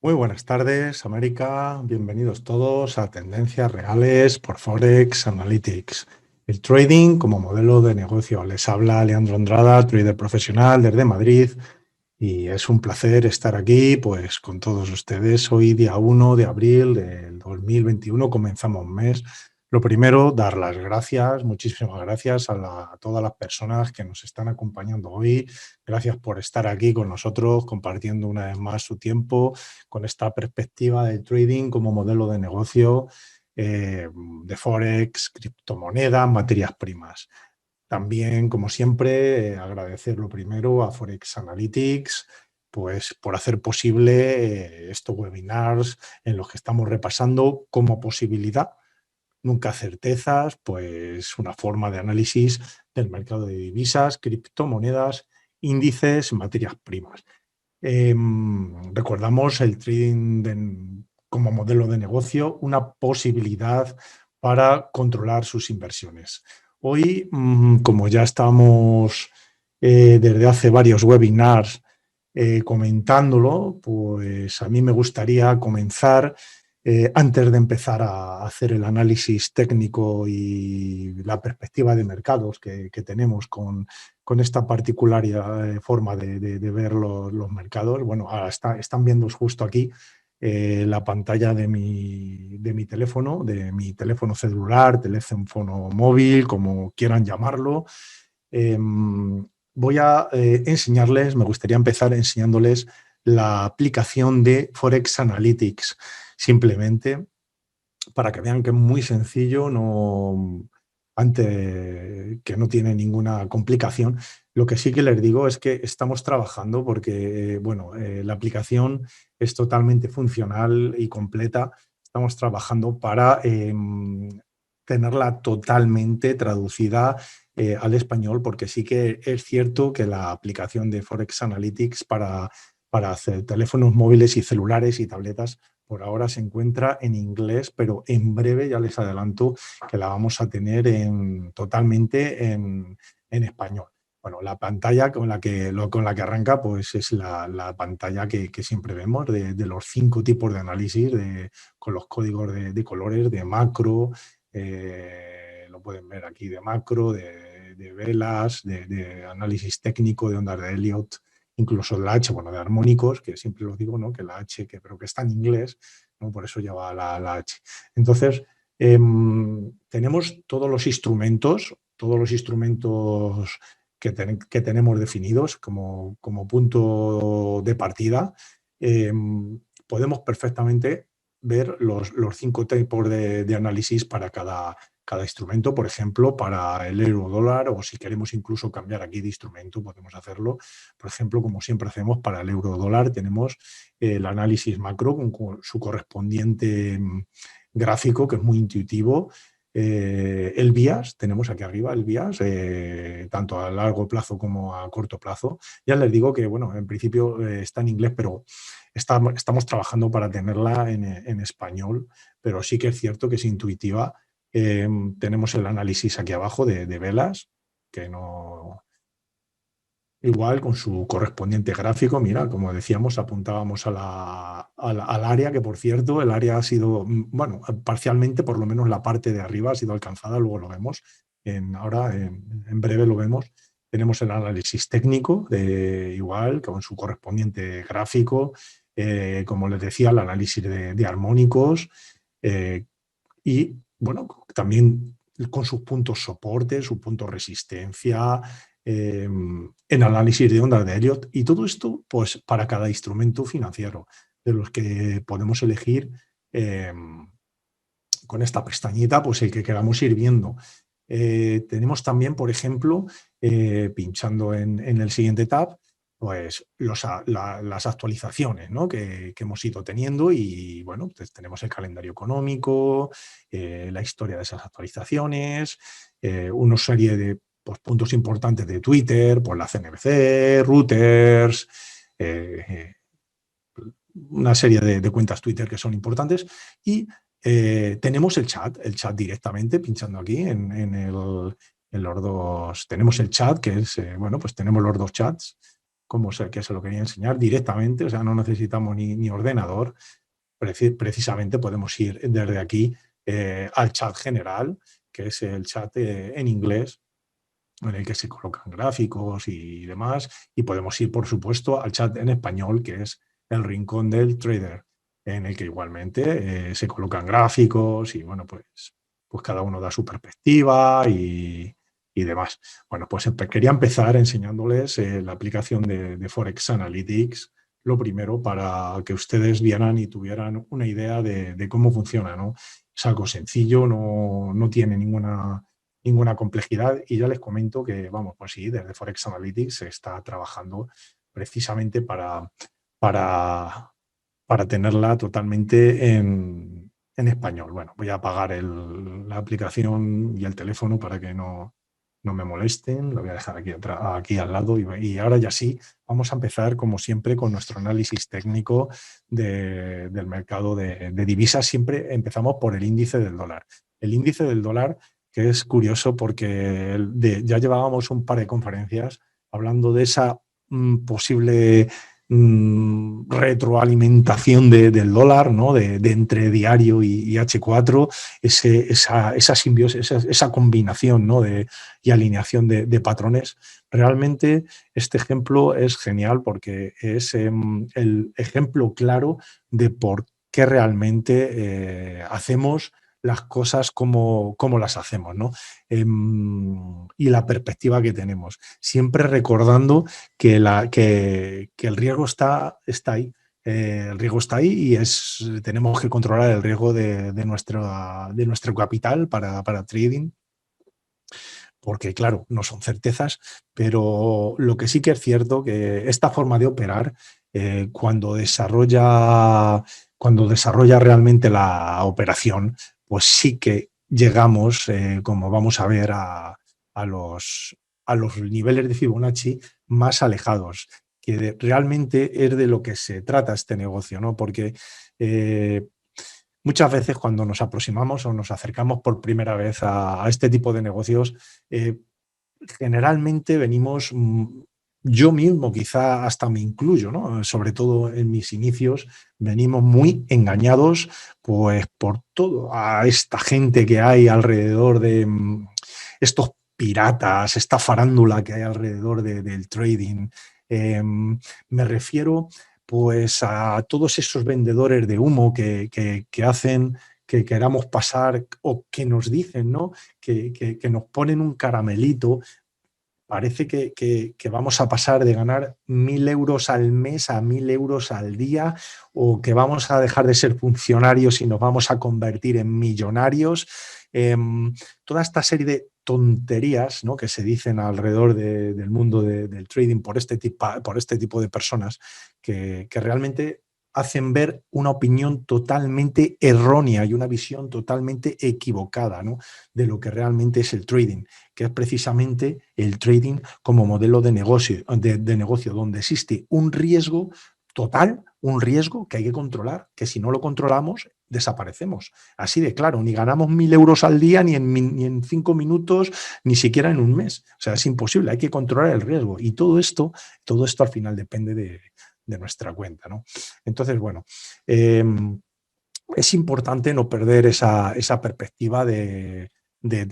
Muy buenas tardes, América. Bienvenidos todos a Tendencias Reales por Forex Analytics. El trading como modelo de negocio. Les habla Leandro Andrada, trader profesional desde Madrid, y es un placer estar aquí pues, con todos ustedes. Hoy, día 1 de abril del 2021, comenzamos un mes. Lo primero, dar las gracias, muchísimas gracias a todas las personas que nos están acompañando hoy. Gracias por estar aquí con nosotros, compartiendo una vez más su tiempo con esta perspectiva del trading como modelo de negocio, de Forex, criptomonedas, materias primas. También, como siempre, agradecer lo primero a Forex Analytics pues, por hacer posible estos webinars en los que estamos repasando como posibilidad, nunca certezas, pues una forma de análisis del mercado de divisas, criptomonedas, índices, materias primas. Recordamos el trading como modelo de negocio, una posibilidad para controlar sus inversiones. Hoy, como ya estamos desde hace varios webinars comentándolo, pues a mí me gustaría comenzar, antes de empezar a hacer el análisis técnico y la perspectiva de mercados que tenemos con esta particular forma de ver los mercados. Bueno, ahora están viendo justo aquí la pantalla de mi teléfono celular, teléfono móvil, como quieran llamarlo. Voy a enseñarles, me gustaría empezar enseñándoles la aplicación de Forex Analytics, simplemente para que vean que es muy sencillo, que no tiene ninguna complicación. Lo que sí que les digo es que estamos trabajando porque, bueno, la aplicación es totalmente funcional y completa. Estamos trabajando para tenerla totalmente traducida al español, porque sí que es cierto que la aplicación de Forex Analytics para hacer teléfonos móviles y celulares y tabletas por ahora se encuentra en inglés, pero en breve ya les adelanto que la vamos a tener totalmente en español. Bueno, la pantalla con la que arranca pues es la pantalla que siempre vemos de los 5 tipos de análisis con los códigos de colores, de macro, lo pueden ver aquí, de macro, de velas, de análisis técnico, de ondas de Elliott, incluso la H, bueno, de armónicos, que siempre lo digo, ¿no? Que la H, pero que está en inglés, ¿no? Por eso lleva la H. Entonces, tenemos todos los instrumentos que tenemos definidos como punto de partida. Podemos perfectamente ver los 5 tipos de análisis para cada instrumento. Por ejemplo, para el euro dólar, o si queremos incluso cambiar aquí de instrumento, podemos hacerlo. Por ejemplo, como siempre hacemos para el euro dólar, tenemos el análisis macro con su correspondiente gráfico, que es muy intuitivo. El bias, tenemos aquí arriba el bias, tanto a largo plazo como a corto plazo. Ya les digo que, bueno, en principio está en inglés, pero estamos trabajando para tenerla en español, pero sí que es cierto que es intuitiva. Tenemos el análisis aquí abajo de velas, que no, igual con su correspondiente gráfico. Mira, como decíamos, apuntábamos al área, que por cierto, el área ha sido, bueno, parcialmente, por lo menos la parte de arriba ha sido alcanzada, luego lo vemos, ahora en breve lo vemos. Tenemos el análisis técnico, igual, con su correspondiente gráfico, como les decía, el análisis de armónicos, y, bueno, también con sus puntos soporte, su punto resistencia, en análisis de ondas de Elliott, y todo esto pues para cada instrumento financiero de los que podemos elegir, con esta pestañita, pues el que queramos ir viendo. Tenemos también, por ejemplo, pinchando en el siguiente tab, pues las actualizaciones, ¿no? que hemos ido teniendo, y bueno, pues tenemos el calendario económico, la historia de esas actualizaciones, una serie de pues, puntos importantes de Twitter, pues la CNBC, Reuters, una serie de cuentas Twitter que son importantes, y tenemos el chat directamente, pinchando aquí en los dos. Tenemos el chat, que es, bueno, pues tenemos los dos chats que se lo quería enseñar directamente, o sea, no necesitamos ni ordenador. Precisamente podemos ir desde aquí al chat general, que es el chat en inglés, en el que se colocan gráficos y demás, y podemos ir, por supuesto, al chat en español, que es el Rincón del Trader, en el que igualmente se colocan gráficos y, bueno, pues cada uno da su perspectiva y demás. Bueno, pues quería empezar enseñándoles la aplicación de Forex Analytics, lo primero para que ustedes vieran y tuvieran una idea de cómo funciona, ¿no? Es algo sencillo, no tiene ninguna complejidad, y ya les comento que, vamos, pues sí, desde Forex Analytics se está trabajando precisamente para, para tenerla totalmente en español. Bueno, voy a apagar la aplicación y el teléfono para que no me molesten. Lo voy a dejar aquí al lado y ahora ya sí, vamos a empezar como siempre con nuestro análisis técnico del mercado de divisas. Siempre empezamos por el índice del dólar. El índice del dólar, que es curioso porque ya llevábamos un par de conferencias hablando de esa posible retroalimentación del dólar, ¿no? de entre diario y H4, esa simbiosis, esa combinación, ¿no? y alineación de patrones. Realmente este ejemplo es genial porque es el ejemplo claro de por qué realmente hacemos las cosas como las hacemos, ¿no? Y la perspectiva que tenemos. Siempre recordando que el riesgo está ahí. El riesgo está ahí y tenemos que controlar el riesgo de nuestro capital para trading, porque claro, no son certezas, pero lo que sí que es cierto que esta forma de operar, cuando desarrolla realmente la operación, pues sí que llegamos, como vamos a ver, a los niveles de Fibonacci más alejados, que realmente es de lo que se trata este negocio, ¿no? Porque muchas veces cuando nos aproximamos o nos acercamos por primera vez a este tipo de negocios, eh, generalmente venimos, yo mismo quizá hasta me incluyo, ¿no? Sobre todo en mis inicios, venimos muy engañados pues, por toda esta gente que hay alrededor de estos piratas, esta farándula que hay alrededor del trading. Me refiero pues a todos esos vendedores de humo que hacen que queramos pasar o que nos dicen, ¿no? Que nos ponen un caramelito. Parece que vamos a pasar de ganar 1.000 euros al mes a 1.000 euros al día, o que vamos a dejar de ser funcionarios y nos vamos a convertir en millonarios. Toda esta serie de tonterías, ¿no? que se dicen alrededor del mundo del trading por este tipo de personas que realmente hacen ver una opinión totalmente errónea y una visión totalmente equivocada, ¿no? de lo que realmente es el trading, que es precisamente el trading como modelo de negocio, donde existe un riesgo total, un riesgo que hay que controlar, que si no lo controlamos, desaparecemos. Así de claro, ni ganamos 1.000 euros al día, ni en 5 minutos, ni siquiera en un mes. O sea, es imposible, hay que controlar el riesgo. Y todo esto al final depende de nuestra cuenta, ¿no? Entonces, bueno, es importante no perder esa perspectiva de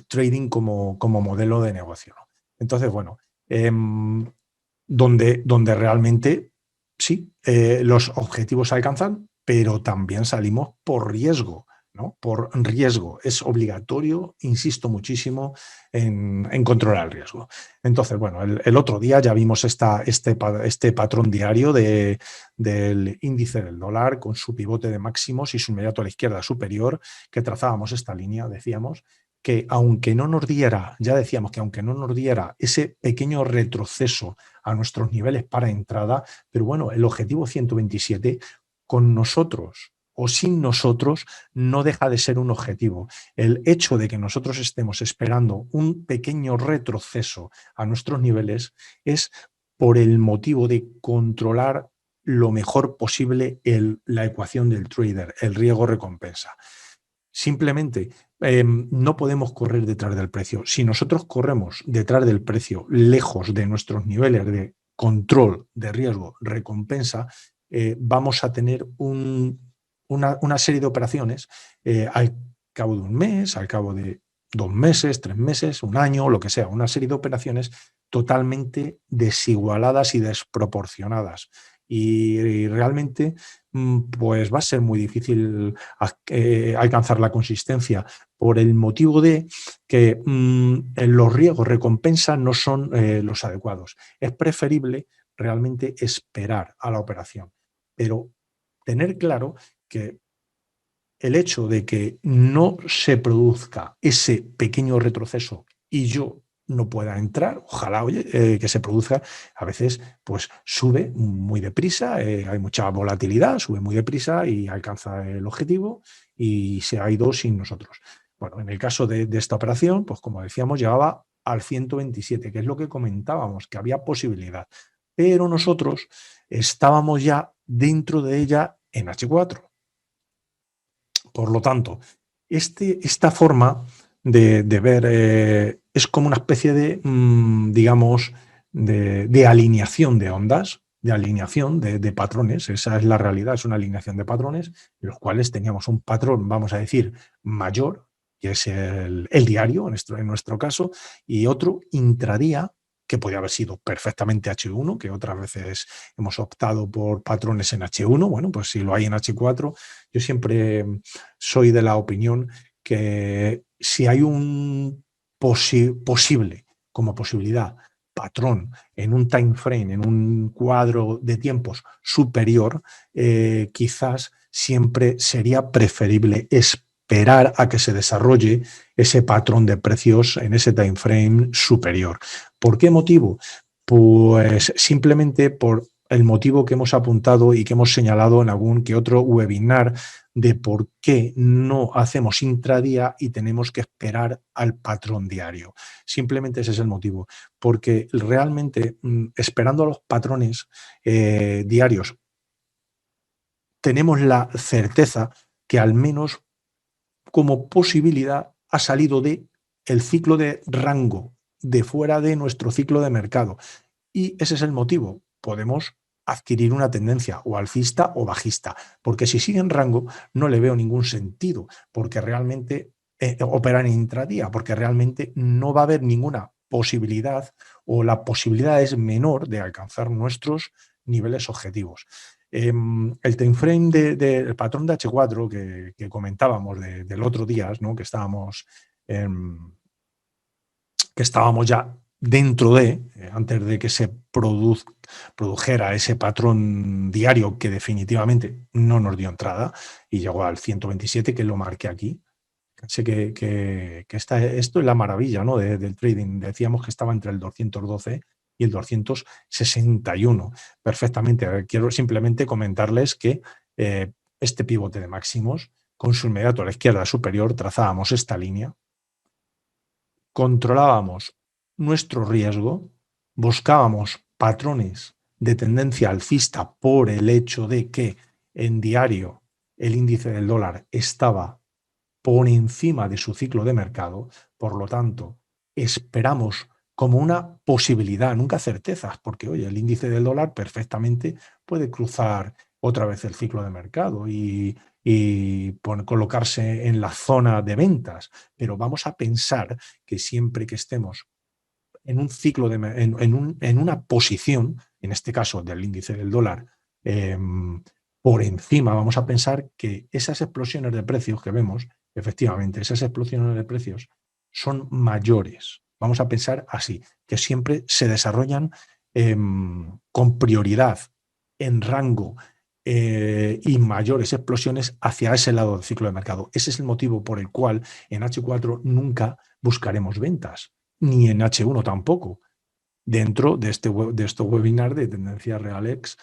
trading como modelo de negocio, ¿no? Entonces, bueno, donde realmente sí, los objetivos se alcanzan, pero también salimos por riesgo, ¿no? Por riesgo. Es obligatorio, insisto muchísimo, en controlar el riesgo. Entonces, bueno, el otro día ya vimos este patrón diario del índice del dólar con su pivote de máximos y su inmediato a la izquierda superior, que trazábamos esta línea, decíamos, que aunque no nos diera, ya decíamos que aunque no nos diera ese pequeño retroceso a nuestros niveles para entrada, pero bueno, el objetivo 127 con nosotros o sin nosotros no deja de ser un objetivo. El hecho de que nosotros estemos esperando un pequeño retroceso a nuestros niveles es por el motivo de controlar lo mejor posible la ecuación del trader, el riesgo-recompensa. Simplemente no podemos correr detrás del precio. Si nosotros corremos detrás del precio, lejos de nuestros niveles control de riesgo, recompensa, vamos a tener una serie de operaciones al cabo de un mes, al cabo de 2 meses, 3 meses, un año, lo que sea, una serie de operaciones totalmente desigualadas y desproporcionadas. Y realmente pues va a ser muy difícil alcanzar la consistencia por el motivo de que los riesgos recompensa no son los adecuados. Es preferible realmente esperar a la operación, pero tener claro que el hecho de que no se produzca ese pequeño retroceso y yo no pueda entrar, ojalá, oye, que se produzca, a veces pues sube muy deprisa, hay mucha volatilidad, sube muy deprisa y alcanza el objetivo y se ha ido sin nosotros. Bueno, en el caso de esta operación, pues como decíamos, llegaba al 127, que es lo que comentábamos, que había posibilidad, pero nosotros estábamos ya dentro de ella en H4. Por lo tanto, esta forma de ver es como una especie de, digamos, de alineación de ondas, de alineación de patrones. Esa es la realidad, es una alineación de patrones, en los cuales teníamos un patrón, vamos a decir, mayor, que es el diario, en nuestro caso, y otro intradía, que podía haber sido perfectamente H1, que otras veces hemos optado por patrones en H1. Bueno, pues si lo hay en H4, yo siempre soy de la opinión que si hay un posible, como posibilidad, patrón en un time frame, en un cuadro de tiempos superior, quizás siempre sería preferible esperar a que se desarrolle ese patrón de precios en ese time frame superior. ¿Por qué motivo? Pues simplemente por el motivo que hemos apuntado y que hemos señalado en algún que otro webinar de por qué no hacemos intradía y tenemos que esperar al patrón diario. Simplemente ese es el motivo, porque realmente esperando a los patrones diarios tenemos la certeza que al menos como posibilidad ha salido de el ciclo de rango, de fuera de nuestro ciclo de mercado. Y ese es el motivo. Podemos adquirir una tendencia o alcista o bajista, porque si sigue en rango no le veo ningún sentido, porque realmente operar en intradía, porque realmente no va a haber ninguna posibilidad o la posibilidad es menor de alcanzar nuestros niveles objetivos. El time frame del patrón de H4 que comentábamos del otro día, ¿no? que estábamos ya dentro de, antes de que se produjera ese patrón diario que definitivamente no nos dio entrada y llegó al 127, que lo marqué aquí. Sé que esto es la maravilla, ¿no? del trading. Decíamos que estaba entre el 212 y el 261. Perfectamente. Quiero simplemente comentarles que este pivote de máximos, con su inmediato a la izquierda superior, trazábamos esta línea, controlábamos nuestro riesgo, buscábamos patrones de tendencia alcista por el hecho de que en diario el índice del dólar estaba por encima de su ciclo de mercado, por lo tanto, esperamos como una posibilidad, nunca certezas, porque oye, el índice del dólar perfectamente puede cruzar otra vez el ciclo de mercado y colocarse en la zona de ventas, pero vamos a pensar que siempre que estemos en un ciclo en una posición, en este caso del índice del dólar, por encima, vamos a pensar que esas explosiones de precios que vemos, efectivamente, esas explosiones de precios son mayores. Vamos a pensar así, que siempre se desarrollan con prioridad, en rango y mayores explosiones hacia ese lado del ciclo de mercado. Ese es el motivo por el cual en H4 nunca buscaremos ventas, ni en H1 tampoco, dentro de este webinar de Tendencia Realex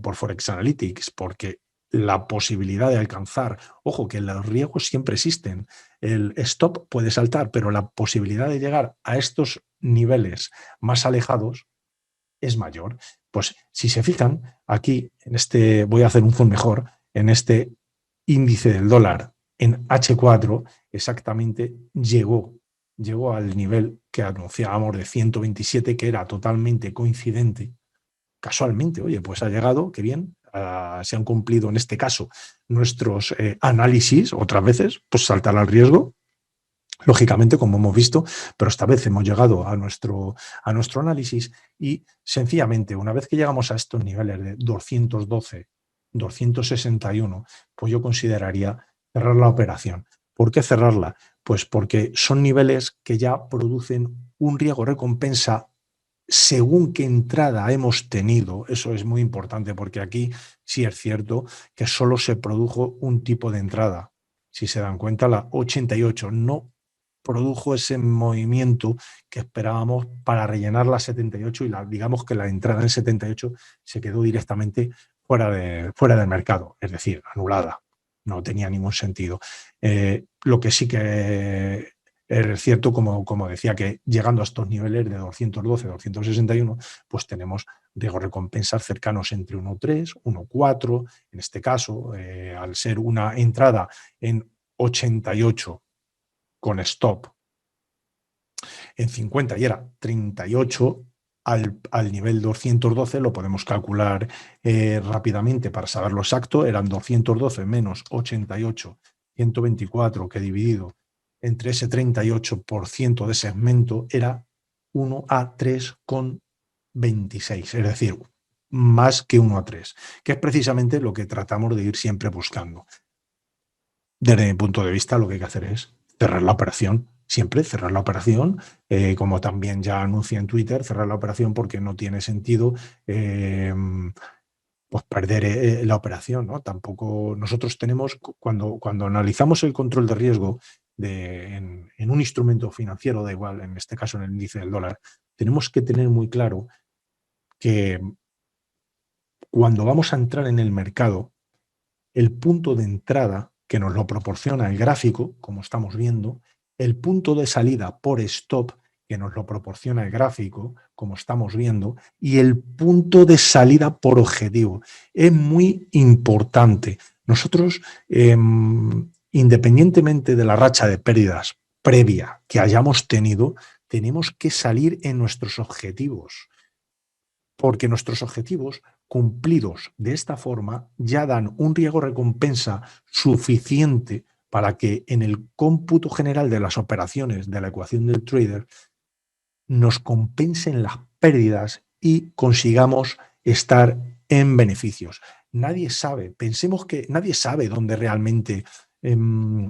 por Forex Analytics, porque la posibilidad de alcanzar, ojo, que los riesgos siempre existen, el stop puede saltar, pero la posibilidad de llegar a estos niveles más alejados es mayor. Pues si se fijan, aquí voy a hacer un zoom mejor, en este índice del dólar en H4 exactamente llegó llegó al nivel que anunciábamos de 127, que era totalmente coincidente. Casualmente, oye, pues ha llegado, qué bien, se han cumplido en este caso nuestros análisis, otras veces, pues saltar al riesgo, lógicamente, como hemos visto, pero esta vez hemos llegado a nuestro análisis y sencillamente, una vez que llegamos a estos niveles de 212, 261, pues yo consideraría cerrar la operación. ¿Por qué cerrarla? Pues porque son niveles que ya producen un riesgo recompensa según qué entrada hemos tenido. Eso es muy importante porque aquí sí es cierto que solo se produjo un tipo de entrada. Si se dan cuenta, la 88 no produjo ese movimiento que esperábamos para rellenar la 78 y digamos que la entrada en 78 se quedó directamente fuera del mercado, es decir, anulada. No tenía ningún sentido. Lo que sí que es cierto, como decía, que llegando a estos niveles de 212, 261, pues tenemos riesgo recompensas cercanos entre 1,3, 1,4, en este caso, al ser una entrada en 88 con stop en 50 y era 38, al nivel 212 lo podemos calcular rápidamente para saberlo exacto, eran 212 menos 88, 124, que dividido entre ese 38% de segmento era 1,3,26, es decir, más que 1,3, que es precisamente lo que tratamos de ir siempre buscando. Desde mi punto de vista, lo que hay que hacer es cerrar la operación, siempre cerrar la operación, como también ya anuncia en Twitter, cerrar la operación porque no tiene sentido pues perder la operación, ¿no? Tampoco nosotros tenemos, cuando analizamos el control de riesgo en un instrumento financiero, da igual, en este caso en el índice del dólar, tenemos que tener muy claro que cuando vamos a entrar en el mercado, el punto de entrada que nos lo proporciona el gráfico, como estamos viendo, el punto de salida por stop que nos lo proporciona el gráfico, como estamos viendo, y el punto de salida por objetivo. Es muy importante. Nosotros, independientemente de la racha de pérdidas previa que hayamos tenido, tenemos que salir en nuestros objetivos, porque nuestros objetivos cumplidos de esta forma ya dan un riesgo recompensa suficiente para que en el cómputo general de las operaciones de la ecuación del trader nos compensen las pérdidas y consigamos estar en beneficios. Nadie sabe, pensemos que nadie sabe dónde realmente,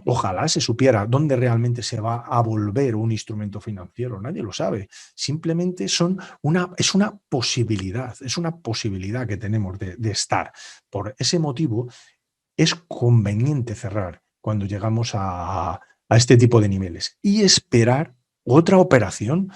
ojalá se supiera dónde realmente se va a volver un instrumento financiero, nadie lo sabe. Simplemente es una posibilidad que tenemos de estar. Por ese motivo, es conveniente cerrar cuando llegamos a este tipo de niveles y esperar otra operación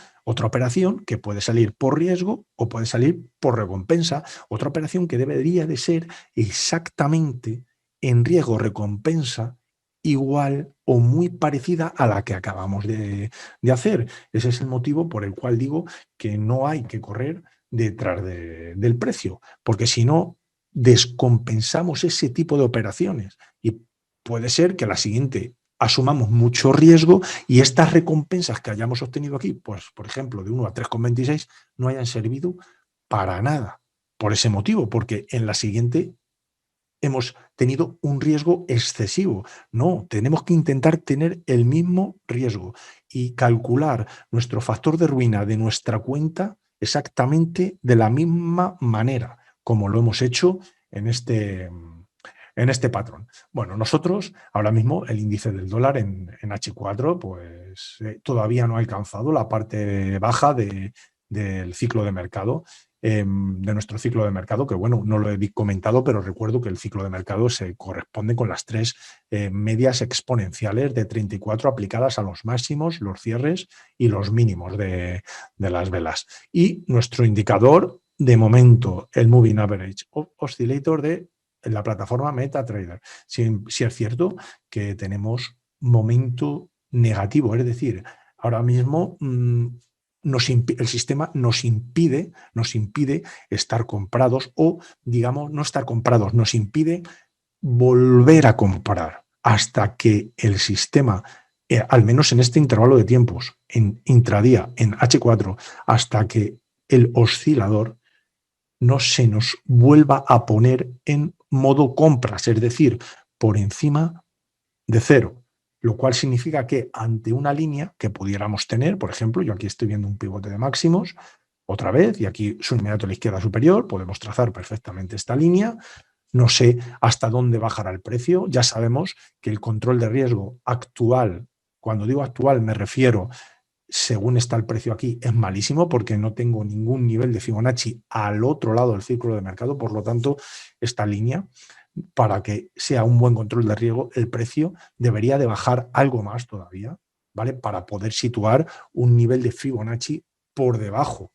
que puede salir por riesgo o puede salir por recompensa, otra operación que debería de ser exactamente en riesgo-recompensa igual o muy parecida a la que acabamos de hacer. Ese es el motivo por el cual digo que no hay que correr detrás del precio, porque si no, descompensamos ese tipo de operaciones y puede ser que la siguiente asumamos mucho riesgo y estas recompensas que hayamos obtenido aquí, pues por ejemplo de 1 a 3,26, no hayan servido para nada por ese motivo, porque en la siguiente hemos tenido un riesgo excesivo. No, tenemos que intentar tener el mismo riesgo y calcular nuestro factor de ruina de nuestra cuenta exactamente de la misma manera, como lo hemos hecho en este patrón. Bueno, nosotros ahora mismo el índice del dólar en H4 pues todavía no ha alcanzado la parte baja del ciclo de mercado, de nuestro ciclo de mercado, que bueno, no lo he comentado, pero recuerdo que el ciclo de mercado se corresponde con las tres medias exponenciales de 34 aplicadas a los máximos, los cierres y los mínimos de las velas. Y nuestro indicador, de momento, el Moving Average Oscillator de la plataforma MetaTrader. Si es cierto que tenemos momento negativo, es decir, ahora mismo el sistema nos impide estar comprados o, digamos, no estar comprados, nos impide volver a comprar hasta que el sistema al menos en este intervalo de tiempos, en intradía, en H4, hasta que el oscilador no se nos vuelva a poner en modo compras, es decir, por encima de cero, lo cual significa que ante una línea que pudiéramos tener, por ejemplo, yo aquí estoy viendo un pivote de máximos, otra vez, y aquí su inmediato a la izquierda superior, podemos trazar perfectamente esta línea. No sé hasta dónde bajará el precio. Ya sabemos que el control de riesgo actual, cuando digo actual me refiero según está el precio aquí, es malísimo porque no tengo ningún nivel de Fibonacci al otro lado del círculo de mercado. Por lo tanto, esta línea, para que sea un buen control de riesgo, el precio debería de bajar algo más todavía, ¿vale? Para poder situar un nivel de Fibonacci por debajo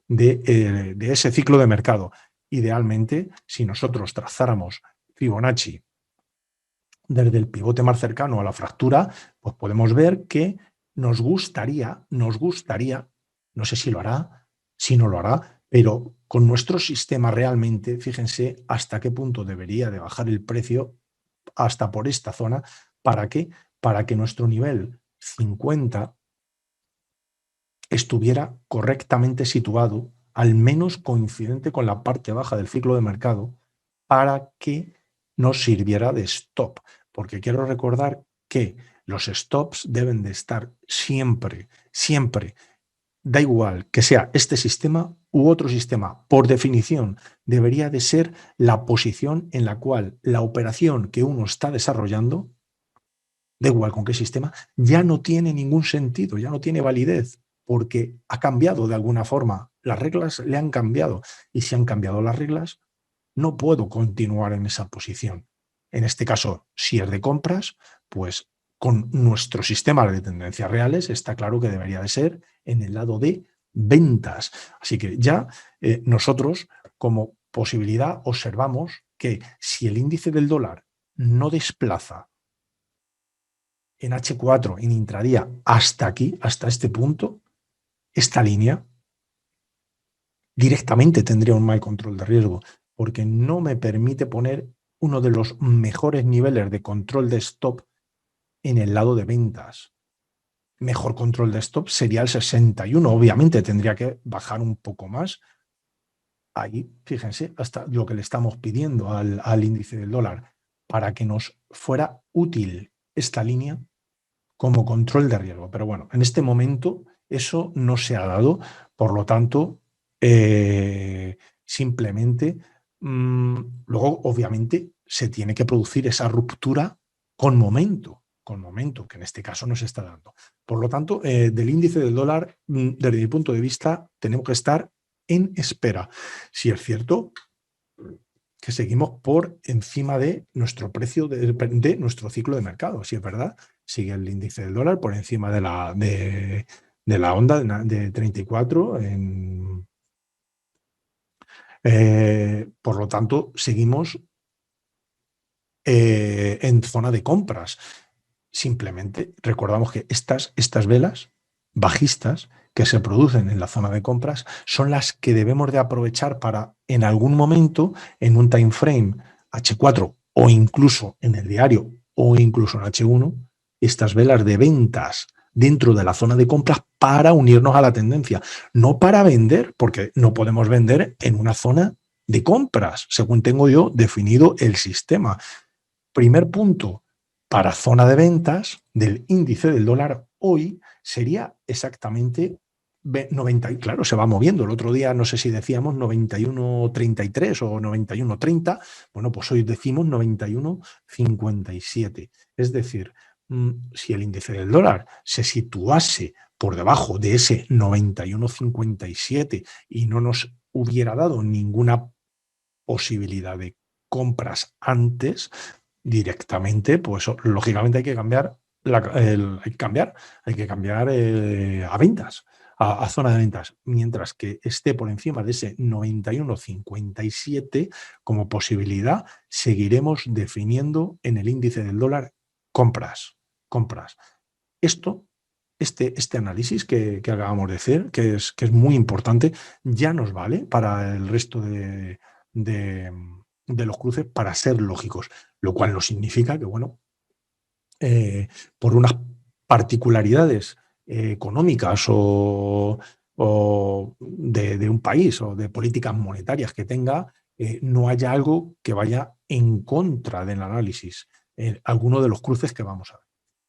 de ese ciclo de mercado. Idealmente, si nosotros trazáramos Fibonacci desde el pivote más cercano a la fractura, pues podemos ver que nos gustaría, no sé si lo hará, si no lo hará, pero con nuestro sistema realmente, fíjense hasta qué punto debería de bajar el precio hasta por esta zona. ¿Para qué? Para que nuestro nivel 50 estuviera correctamente situado, al menos coincidente con la parte baja del ciclo de mercado, para que nos sirviera de stop. Porque quiero recordar que los stops deben de estar siempre, siempre, da igual que sea este sistema u otro sistema, por definición, debería de ser la posición en la cual la operación que uno está desarrollando, da igual con qué sistema, ya no tiene ningún sentido, ya no tiene validez, porque ha cambiado de alguna forma. Las reglas le han cambiado. Y si han cambiado las reglas, no puedo continuar en esa posición. En este caso, si es de compras, pues con nuestro sistema de tendencias reales está claro que debería de ser en el lado de ventas. Así que ya nosotros como posibilidad observamos que si el índice del dólar no desplaza en H4, en intradía, hasta aquí, hasta este punto, esta línea directamente tendría un mal control de riesgo, porque no me permite poner uno de los mejores niveles de control de stop en el lado de ventas. Mejor control de stop sería el 61, obviamente tendría que bajar un poco más. Ahí, fíjense, hasta lo que le estamos pidiendo al índice del dólar para que nos fuera útil esta línea como control de riesgo. Pero bueno, en este momento eso no se ha dado, por lo tanto, simplemente, luego obviamente se tiene que producir esa ruptura con momento, que en este caso no se está dando. Por lo tanto, del índice del dólar, desde mi punto de vista, tenemos que estar en espera. Si es cierto que seguimos por encima de nuestro precio de nuestro ciclo de mercado. Si es verdad, sigue el índice del dólar por encima de la onda de 34. Por lo tanto, seguimos en zona de compras. Simplemente recordamos que estas velas bajistas que se producen en la zona de compras son las que debemos de aprovechar para en algún momento en un time frame H4 o incluso en el diario o incluso en H1, estas velas de ventas dentro de la zona de compras para unirnos a la tendencia, no para vender, porque no podemos vender en una zona de compras, según tengo yo definido el sistema. Primer punto, para zona de ventas del índice del dólar hoy sería exactamente 90, y claro, se va moviendo. El otro día no sé si decíamos 91.33 o 91.30, bueno, pues hoy decimos 91.57. Es decir, si el índice del dólar se situase por debajo de ese 91.57 y no nos hubiera dado ninguna posibilidad de compras antes, directamente, pues lógicamente hay que cambiar, hay que cambiar a ventas, a zona de ventas, mientras que esté por encima de ese 91,57 como posibilidad, seguiremos definiendo en el índice del dólar compras, compras. Esto, este análisis que acabamos de hacer, que es muy importante, ya nos vale para el resto de los cruces para ser lógicos, lo cual no significa que, bueno, eh, por unas particularidades económicas o de un país o de políticas monetarias que tenga, no haya algo que vaya en contra del análisis, alguno de los cruces que vamos a ver.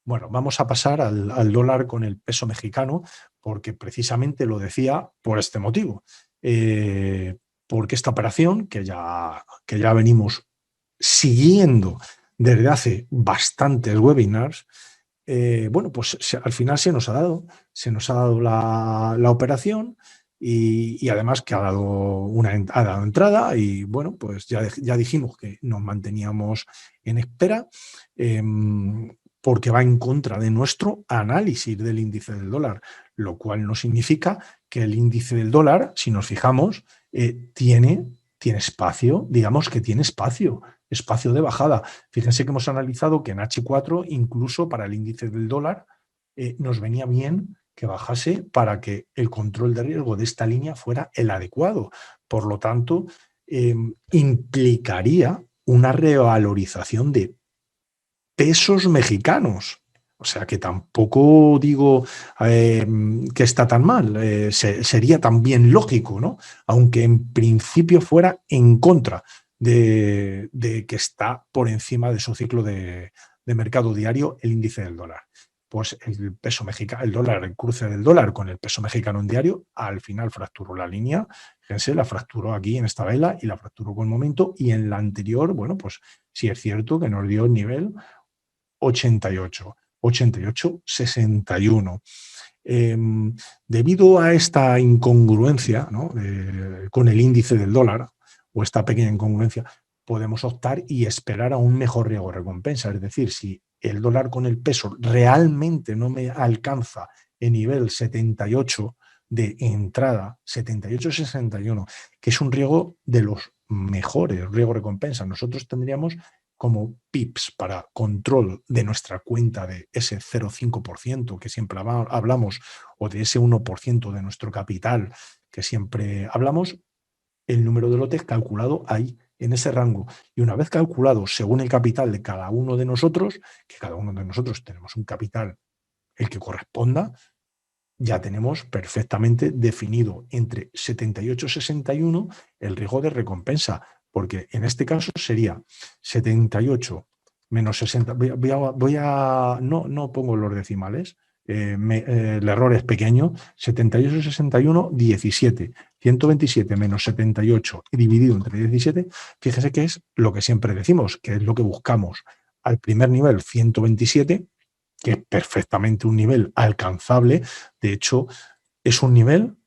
Bueno, vamos a pasar al dólar con el peso mexicano, porque precisamente lo decía por este motivo. Porque esta operación, que ya venimos siguiendo desde hace bastantes webinars, bueno, pues al final se nos ha dado la operación y además que ha dado entrada y bueno, pues ya dijimos que nos manteníamos en espera, porque va en contra de nuestro análisis del índice del dólar, lo cual no significa que el índice del dólar, si nos fijamos, tiene espacio, digamos que tiene espacio de bajada. Fíjense que hemos analizado que en H4, incluso para el índice del dólar, nos venía bien que bajase para que el control de riesgo de esta línea fuera el adecuado. Por lo tanto, implicaría una revalorización de pesos mexicanos. O sea que tampoco digo que está tan mal. Sería también lógico, ¿no? Aunque en principio fuera en contra de que está por encima de su ciclo de mercado diario el índice del dólar. Pues el peso mexicano, el dólar, el cruce del dólar con el peso mexicano en diario, al final fracturó la línea. Fíjense, la fracturó aquí en esta vela y la fracturó con el momento. Y en la anterior, bueno, pues sí es cierto que nos dio el nivel 88, 88, 61. Debido a esta incongruencia, ¿no? Con el índice del dólar, o esta pequeña incongruencia, podemos optar y esperar a un mejor riesgo recompensa. Es decir, si el dólar con el peso realmente no me alcanza en nivel 78 de entrada, 78-61, que es un riesgo de los mejores, riesgo recompensa, nosotros tendríamos como pips para control de nuestra cuenta de ese 0,5% que siempre hablamos, o de ese 1% de nuestro capital que siempre hablamos, el número de lotes calculado ahí, en ese rango. Y una vez calculado según el capital de cada uno de nosotros, que cada uno de nosotros tenemos un capital el que corresponda, ya tenemos perfectamente definido entre 78 y 61 el riesgo de recompensa, porque en este caso sería 78 menos 60. No pongo los decimales, el error es pequeño. 78, 61, 17. 127 menos 78 dividido entre 17, fíjese que es lo que siempre decimos, que es lo que buscamos. Al primer nivel, 127, que es perfectamente un nivel alcanzable. De hecho, es un nivel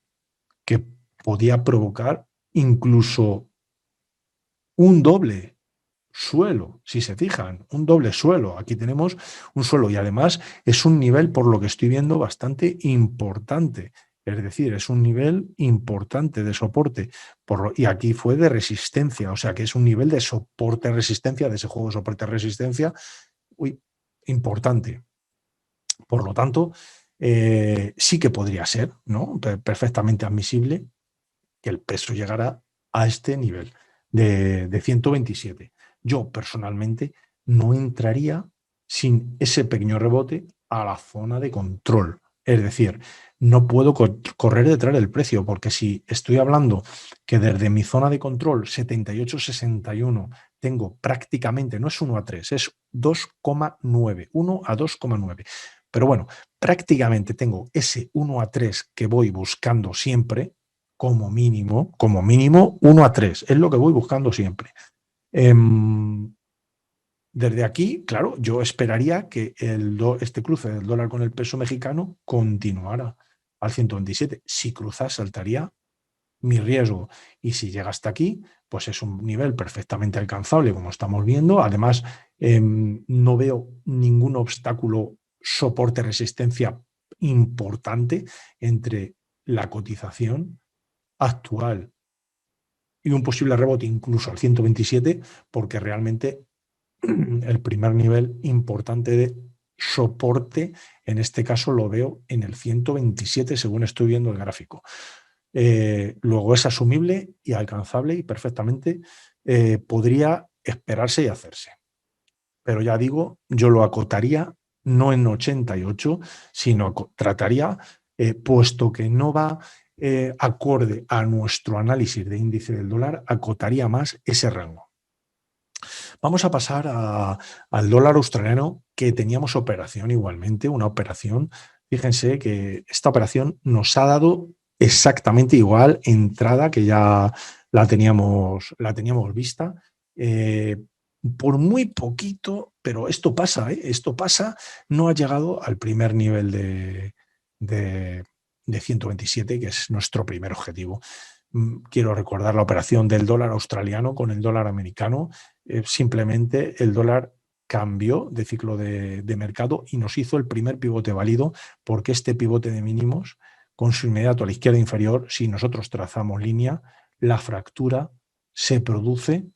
que podía provocar incluso un doble suelo, si se fijan, un doble suelo. Aquí tenemos un suelo y además es un nivel, por lo que estoy viendo, bastante importante. Es decir, es un nivel importante de soporte. Y aquí fue de resistencia, o sea que es un nivel de soporte-resistencia, de ese juego de soporte-resistencia, importante. Por lo tanto, sí que podría ser, ¿no? Perfectamente admisible que el peso llegara a este nivel de 127. Yo personalmente no entraría sin ese pequeño rebote a la zona de control. Es decir, no puedo correr detrás del precio, porque si estoy hablando que desde mi zona de control 78-61 tengo prácticamente, no es 1 a 3, es 2,9, 1 a 2,9. Pero bueno, prácticamente tengo ese 1 a 3 que voy buscando siempre, como mínimo 1 a 3, es lo que voy buscando siempre. Desde aquí, claro, yo esperaría que este cruce del dólar con el peso mexicano continuara al 127. Si cruza, saltaría mi riesgo. Y si llega hasta aquí, pues es un nivel perfectamente alcanzable, como estamos viendo. Además, no veo ningún obstáculo, soporte, resistencia importante entre la cotización actual y un posible rebote incluso al 127, porque realmente el primer nivel importante de soporte, en este caso lo veo en el 127, según estoy viendo el gráfico. Luego es asumible y alcanzable y perfectamente podría esperarse y hacerse. pero ya digo, yo lo acotaría no en 88, sino trataría, puesto que no va acorde a nuestro análisis de índice del dólar, acotaría más ese rango. Vamos a pasar al dólar australiano, que teníamos operación igualmente, una operación. Fíjense que esta operación nos ha dado exactamente igual entrada, que ya la teníamos vista. eh, por muy poquito, pero esto pasa, ¿eh? Esto pasa, no ha llegado al primer nivel de, de 127, que es nuestro primer objetivo. Quiero recordar la operación del dólar australiano con el dólar americano. Simplemente el dólar cambió de ciclo de mercado y nos hizo el primer pivote válido, porque este pivote de mínimos, con su inmediato a la izquierda inferior, si nosotros trazamos línea, la fractura se produce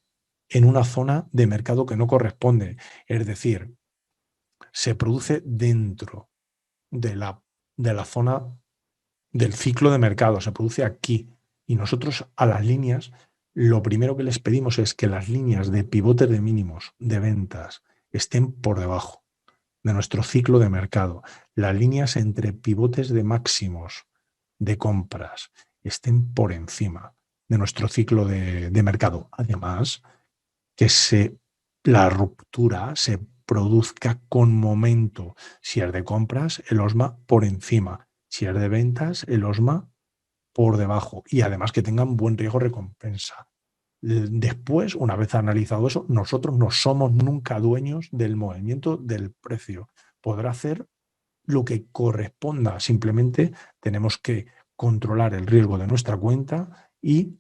en una zona de mercado que no corresponde. Es decir, se produce dentro de la zona del ciclo de mercado, se produce aquí. Y nosotros a las líneas, lo primero que les pedimos es que las líneas de pivotes de mínimos de ventas estén por debajo de nuestro ciclo de mercado. Las líneas entre pivotes de máximos de compras estén por encima de nuestro ciclo de mercado. Además, que la ruptura se produzca con momento. Si es de compras, el OSMA por encima. Si es de ventas, el OSMA por debajo. Y además que tengan buen riesgo recompensa. Después, una vez analizado eso, nosotros no somos nunca dueños del movimiento del precio. Podrá hacer lo que corresponda. Simplemente tenemos que controlar el riesgo de nuestra cuenta y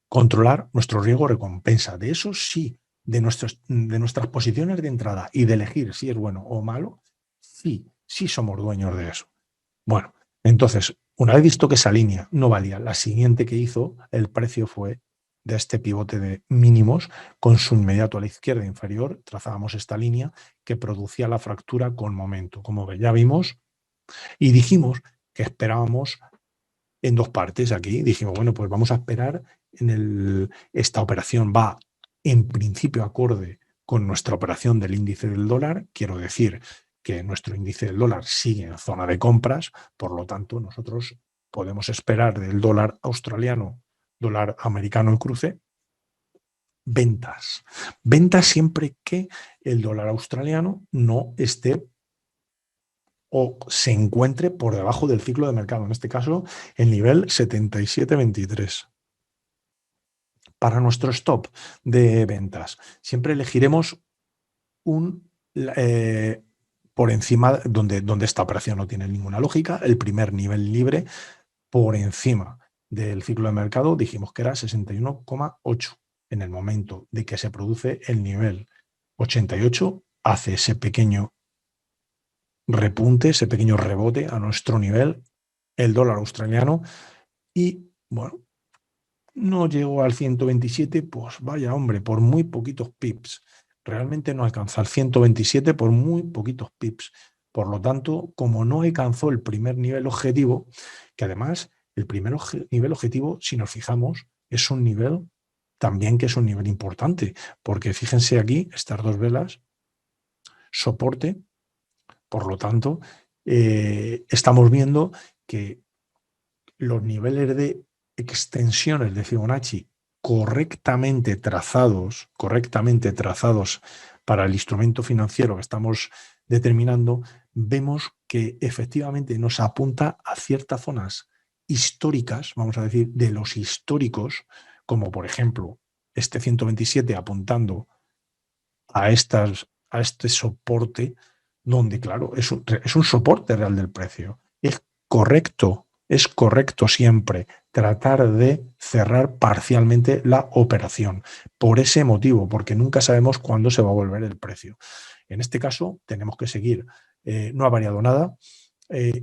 controlar nuestro riesgo recompensa. De eso sí, de nuestras posiciones de entrada y de elegir si es bueno o malo, sí somos dueños de eso. Bueno, entonces, una vez visto que esa línea no valía, la siguiente que hizo, el precio fue de este pivote de mínimos con su inmediato a la izquierda inferior, trazábamos esta línea que producía la fractura con momento, como ya vimos, y dijimos que esperábamos en dos partes aquí. Dijimos, bueno, pues vamos a esperar. Esta operación va en principio acorde con nuestra operación del índice del dólar. Quiero decir que nuestro índice del dólar sigue en zona de compras, por lo tanto nosotros podemos esperar del dólar australiano, dólar americano en cruce, ventas. Ventas siempre que el dólar australiano no esté o se encuentre por debajo del ciclo de mercado, en este caso el nivel 77,23. Para nuestro stop de ventas, siempre elegiremos un por encima, donde esta operación no tiene ninguna lógica, el primer nivel libre por encima del ciclo de mercado, dijimos que era 61,8. En el momento de que se produce el nivel 88, hace ese pequeño repunte, ese pequeño rebote a nuestro nivel, el dólar australiano, y bueno, no llegó al 127, pues vaya hombre, por muy poquitos pips. Realmente no alcanza el 127 por muy poquitos pips. Por lo tanto, como no alcanzó el primer nivel objetivo, que además el primer nivel objetivo, si nos fijamos, es un nivel también que es un nivel importante, porque fíjense aquí, estas dos velas, soporte. Por lo tanto, estamos viendo que los niveles de extensiones de Fibonacci correctamente trazados para el instrumento financiero que estamos determinando, vemos que efectivamente nos apunta a ciertas zonas históricas, vamos a decir, de los históricos, como por ejemplo este 127 apuntando a este soporte, donde, claro, es un soporte real del precio. Es correcto siempre tratar de cerrar parcialmente la operación. Por ese motivo, porque nunca sabemos cuándo se va a volver el precio. En este caso, tenemos que seguir. No ha variado nada.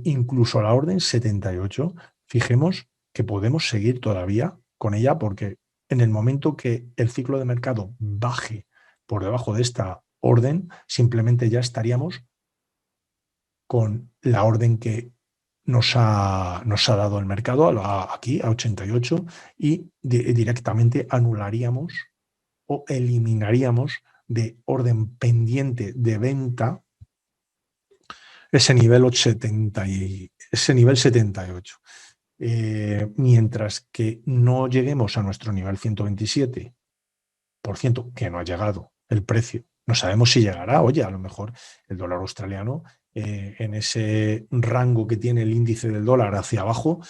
Incluso la orden 78, fijemos que podemos seguir todavía con ella, porque en el momento que el ciclo de mercado baje por debajo de esta orden, simplemente ya estaríamos con la orden que nos ha dado el mercado aquí a 88 y directamente anularíamos o eliminaríamos de orden pendiente de venta ese nivel 78. Mientras que no lleguemos a nuestro nivel 127%, que no ha llegado el precio, no sabemos si llegará. Oye, a lo mejor el dólar australiano, en ese rango que tiene el índice del dólar hacia abajo,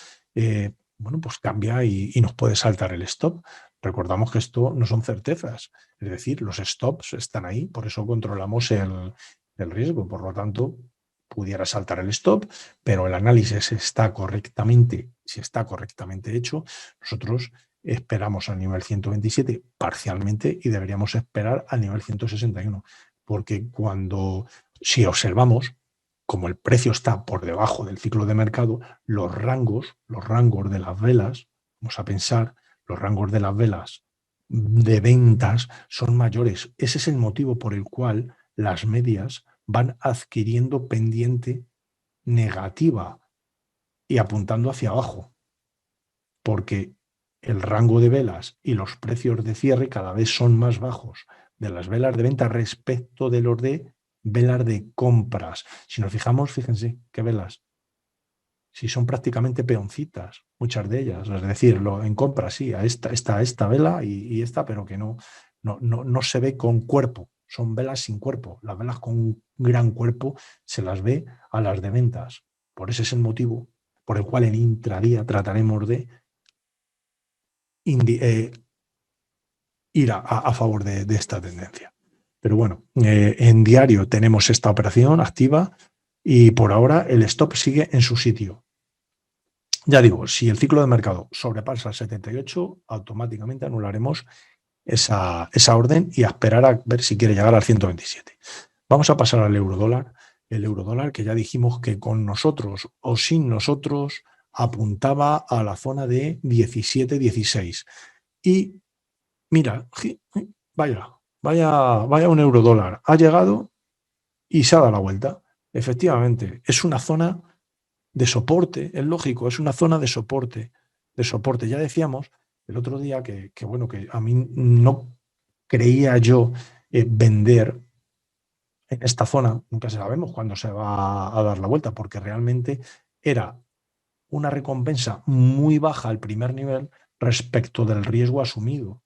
bueno, pues cambia y nos puede saltar el stop. Recordamos que esto no son certezas, es decir, los stops están ahí, por eso controlamos el riesgo. Por lo tanto, pudiera saltar el stop, pero el análisis si está correctamente hecho, nosotros esperamos al nivel 127 parcialmente y deberíamos esperar al nivel 161, porque si observamos, como el precio está por debajo del ciclo de mercado, los rangos de las velas, vamos a pensar, los rangos de las velas de ventas son mayores. Ese es el motivo por el cual las medias van adquiriendo pendiente negativa y apuntando hacia abajo, porque el rango de velas y los precios de cierre cada vez son más bajos de las velas de venta respecto de los de velas de compras. Si nos fijamos, fíjense qué velas, si son prácticamente peoncitas, muchas de ellas, es decir, en compras sí, a esta vela y esta, pero que no se ve con cuerpo, son velas sin cuerpo. Las velas con un gran cuerpo se las ve a las de ventas. Por ese es el motivo por el cual en intradía trataremos de ir a favor de esta tendencia. Pero bueno, en diario tenemos esta operación activa y por ahora el stop sigue en su sitio. Ya digo, si el ciclo de mercado sobrepasa el 78, automáticamente anularemos esa orden y a esperar a ver si quiere llegar al 127. Vamos a pasar al eurodólar. El eurodólar, que ya dijimos que con nosotros o sin nosotros apuntaba a la zona de 17-16. Y mira, vaya un eurodólar. Ha llegado y se ha dado la vuelta. Efectivamente, es una zona de soporte, es lógico, es una zona de soporte. Ya decíamos el otro día bueno, que a mí no creía yo vender en esta zona, nunca sabemos cuándo se va a dar la vuelta, porque realmente era una recompensa muy baja al primer nivel respecto del riesgo asumido.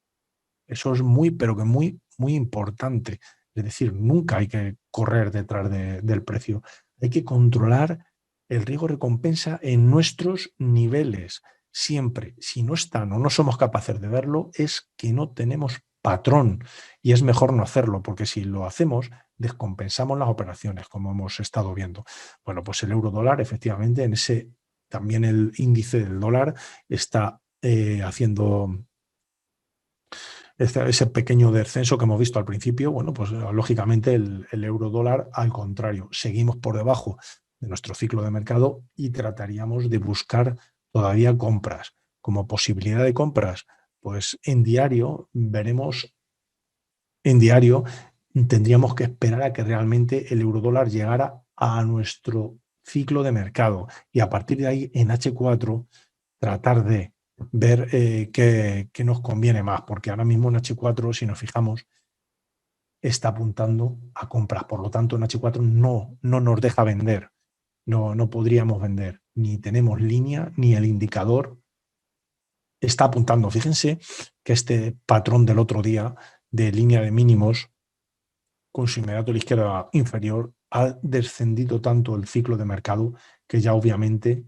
Eso es pero que muy, muy importante. Es decir, nunca hay que correr detrás del precio. Hay que controlar el riesgo-recompensa en nuestros niveles. Siempre, si no están o no somos capaces de verlo, es que no tenemos patrón y es mejor no hacerlo, porque si lo hacemos, descompensamos las operaciones, como hemos estado viendo. Bueno, pues el euro dólar, efectivamente, también el índice del dólar está haciendo ese pequeño descenso que hemos visto al principio. Bueno, pues lógicamente el euro dólar, al contrario, seguimos por debajo de nuestro ciclo de mercado y trataríamos de buscar todavía compras. Como posibilidad de compras, pues en diario tendríamos que esperar a que realmente el euro dólar llegara a nuestro ciclo de mercado y a partir de ahí en H4 tratar de ver qué nos conviene más, porque ahora mismo en H4, si nos fijamos, está apuntando a compras. Por lo tanto, en H4 no nos deja vender. No podríamos vender. Ni tenemos línea, ni el indicador está apuntando. Fíjense que este patrón del otro día de línea de mínimos con su inmediato a la izquierda inferior ha descendido tanto el ciclo de mercado que ya obviamente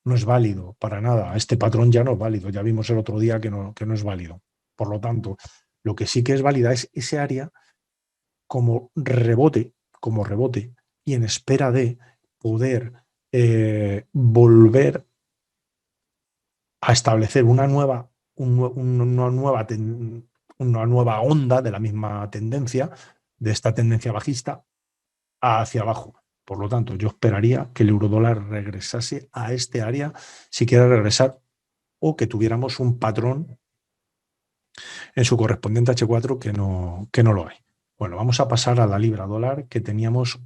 no es válido para nada. Este patrón ya no es válido. Ya vimos el otro día que no es válido. Por lo tanto, lo que sí que es válida es ese área como rebote y en espera de poder volver a establecer una nueva onda de la misma tendencia, de esta tendencia bajista hacia abajo. Por lo tanto, yo esperaría que el eurodólar regresase a este área si quiere regresar o que tuviéramos un patrón en su correspondiente H4 que no lo hay. Bueno, vamos a pasar a la libra dólar, que teníamos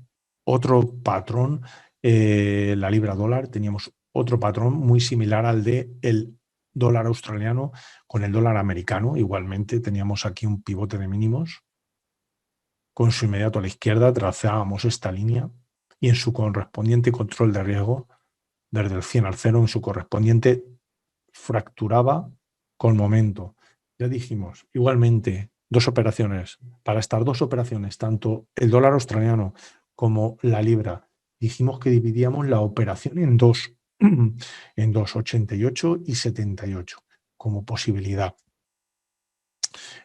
otro patrón. La libra dólar teníamos otro patrón muy similar al de el dólar australiano con el dólar americano. Igualmente teníamos aquí un pivote de mínimos. Con su inmediato a la izquierda trazábamos esta línea y en su correspondiente control de riesgo, desde el 100 al 0, en su correspondiente fracturaba con momento. Ya dijimos, igualmente, dos operaciones. Para estas dos operaciones, tanto el dólar australiano como la libra, dijimos que dividíamos la operación en dos, 88 y 78, como posibilidad.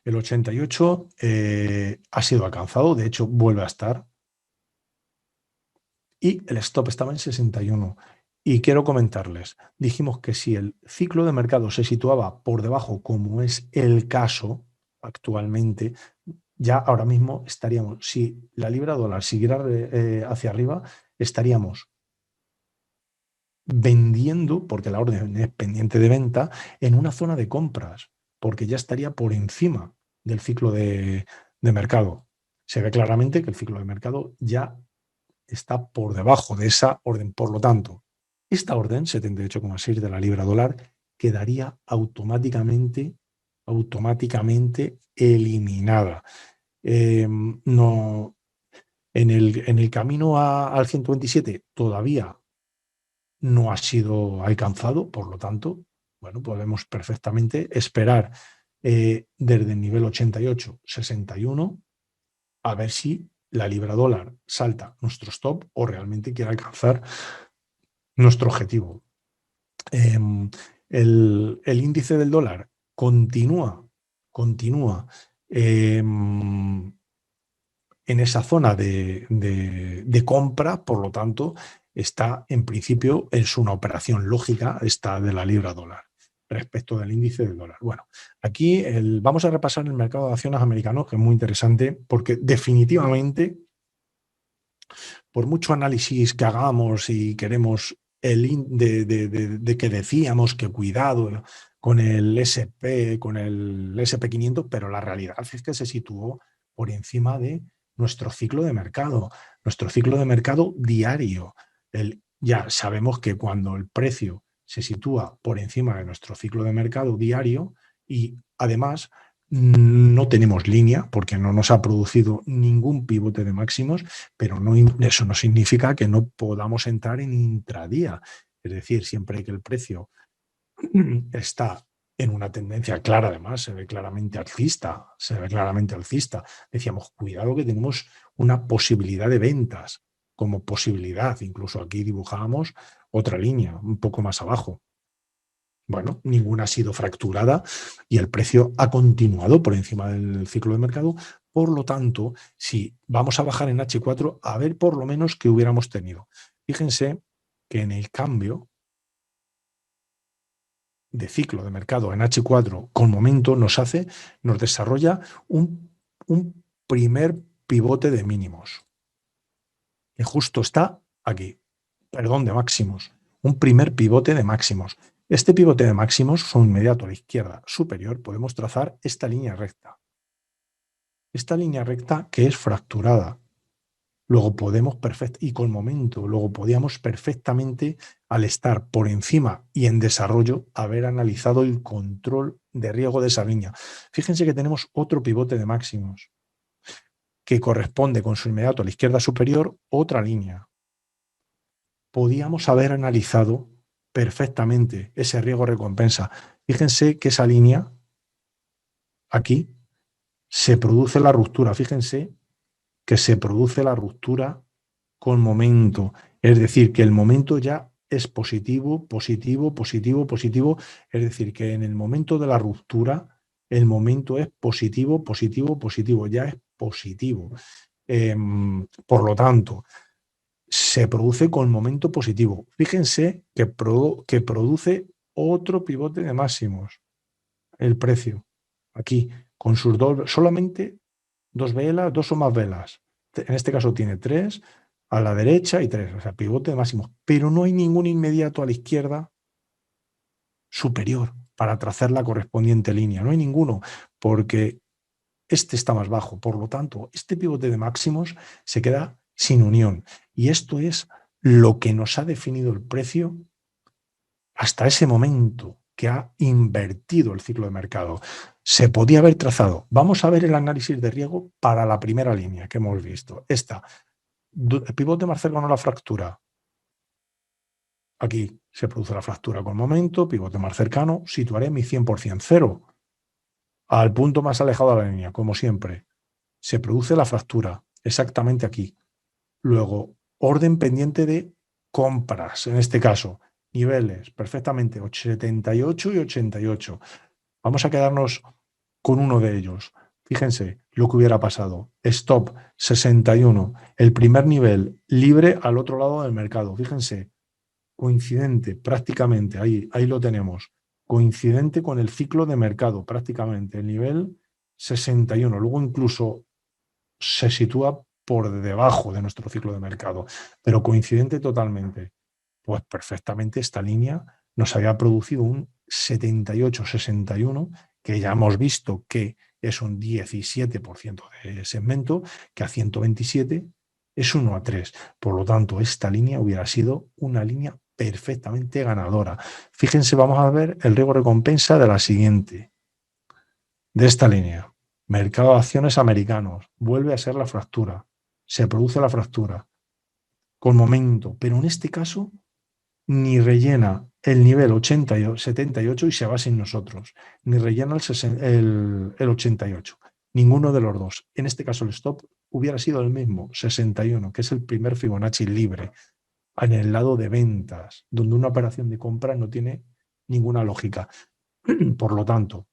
El 88 ha sido alcanzado, de hecho vuelve a estar, y el stop estaba en 61. Y quiero comentarles, dijimos que si el ciclo de mercado se situaba por debajo, como es el caso actualmente, ya ahora mismo estaríamos, si la libra dólar siguiera hacia arriba, estaríamos vendiendo, porque la orden es pendiente de venta, en una zona de compras, porque ya estaría por encima del ciclo de mercado. Se ve claramente que el ciclo de mercado ya está por debajo de esa orden. Por lo tanto, esta orden, 78,6 de la libra dólar, quedaría automáticamente eliminada. No, en el camino al 127 todavía no ha sido alcanzado, por lo tanto, bueno, podemos perfectamente esperar desde el nivel 88, 61, a ver si la libra dólar salta nuestro stop o realmente quiere alcanzar nuestro objetivo. El índice del dólar continúa en esa zona de compra, por lo tanto, está en principio, es una operación lógica esta de la libra dólar respecto del índice del dólar. Bueno, aquí vamos a repasar el mercado de acciones americano, que es muy interesante, porque definitivamente, por mucho análisis que hagamos y queremos de que decíamos que cuidado con el con el SP 500, pero la realidad es que se situó por encima de nuestro ciclo de mercado diario. Ya sabemos que cuando el precio se sitúa por encima de nuestro ciclo de mercado diario y además no tenemos línea porque no nos ha producido ningún pivote de máximos, pero eso no significa que no podamos entrar en intradía. Es decir, siempre que el precio está en una tendencia clara, además, se ve claramente alcista, Decíamos, cuidado que tenemos una posibilidad de ventas como posibilidad. Incluso aquí dibujábamos otra línea un poco más abajo. Bueno, ninguna ha sido fracturada y el precio ha continuado por encima del ciclo de mercado. Por lo tanto, si vamos a bajar en H4, a ver por lo menos qué hubiéramos tenido. Fíjense que en el cambio de ciclo de mercado en H4 con momento nos desarrolla un primer pivote de mínimos, que justo está aquí, perdón, de máximos, un primer pivote de máximos. Este pivote de máximos, su inmediato a la izquierda superior, podemos trazar esta línea recta. Esta línea recta que es fracturada. Luego podíamos perfectamente, al estar por encima y en desarrollo, haber analizado el control de riesgo de esa línea. Fíjense que tenemos otro pivote de máximos que corresponde con su inmediato a la izquierda superior, otra línea. Podíamos haber analizado perfectamente ese riesgo recompensa. Fíjense que esa línea, aquí, se produce la ruptura. Fíjense que se produce la ruptura con momento. Es decir, que el momento ya es positivo, positivo, positivo, positivo. Es decir, que en el momento de la ruptura, el momento es positivo, positivo, positivo. Ya es positivo. Por lo tanto, se produce con momento positivo. Fíjense que produce otro pivote de máximos, el precio. Aquí, con sus solamente dos velas, dos o más velas. En este caso tiene tres, a la derecha y tres, o sea, pivote de máximos. Pero no hay ningún inmediato a la izquierda superior para trazar la correspondiente línea. No hay ninguno, porque este está más bajo. Por lo tanto, este pivote de máximos se queda sin unión. Y esto es lo que nos ha definido el precio hasta ese momento, que ha invertido el ciclo de mercado. Se podía haber trazado. Vamos a ver el análisis de riesgo para la primera línea que hemos visto. Esta, el pivote más cercano a la fractura. Aquí se produce la fractura con momento, pivote más cercano, situaré mi 100% cero al punto más alejado de la línea, como siempre. Se produce la fractura, exactamente aquí. Luego, orden pendiente de compras, en este caso, niveles, perfectamente, 78 y 88. Vamos a quedarnos con uno de ellos. Fíjense lo que hubiera pasado. Stop 61, el primer nivel libre al otro lado del mercado. Fíjense, coincidente prácticamente, ahí lo tenemos, coincidente con el ciclo de mercado prácticamente, el nivel 61. Luego incluso se sitúa por debajo de nuestro ciclo de mercado, pero coincidente totalmente. Pues perfectamente esta línea nos había producido un 78-61, que ya hemos visto que es un 17% de segmento, que a 127 es 1-3. Por lo tanto, esta línea hubiera sido una línea perfectamente ganadora. Fíjense, vamos a ver el riesgo recompensa de la siguiente, de esta línea. Mercado de acciones americanos, vuelve a ser la fractura, se produce la fractura con momento, pero en este caso ni rellena el nivel 80 y 78 y se va sin nosotros, ni rellena el 88, ninguno de los dos. En este caso el stop hubiera sido el mismo, 61, que es el primer Fibonacci libre, en el lado de ventas, donde una operación de compra no tiene ninguna lógica. Por lo tanto,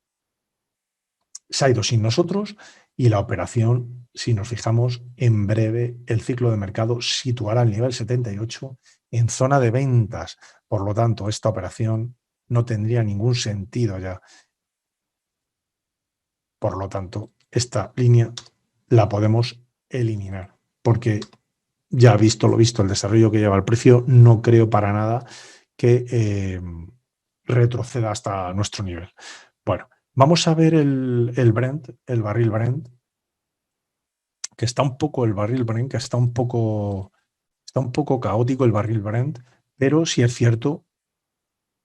se ha ido sin nosotros y la operación, si nos fijamos, en breve el ciclo de mercado situará el nivel 78 en zona de ventas. Por lo tanto, esta operación no tendría ningún sentido ya. Por lo tanto, esta línea la podemos eliminar porque ya visto lo visto, el desarrollo que lleva el precio, no creo para nada que retroceda hasta nuestro nivel. Bueno, vamos a ver el Brent, el barril Brent, que está un poco, el barril Brent, que está un poco caótico el barril Brent, pero sí es cierto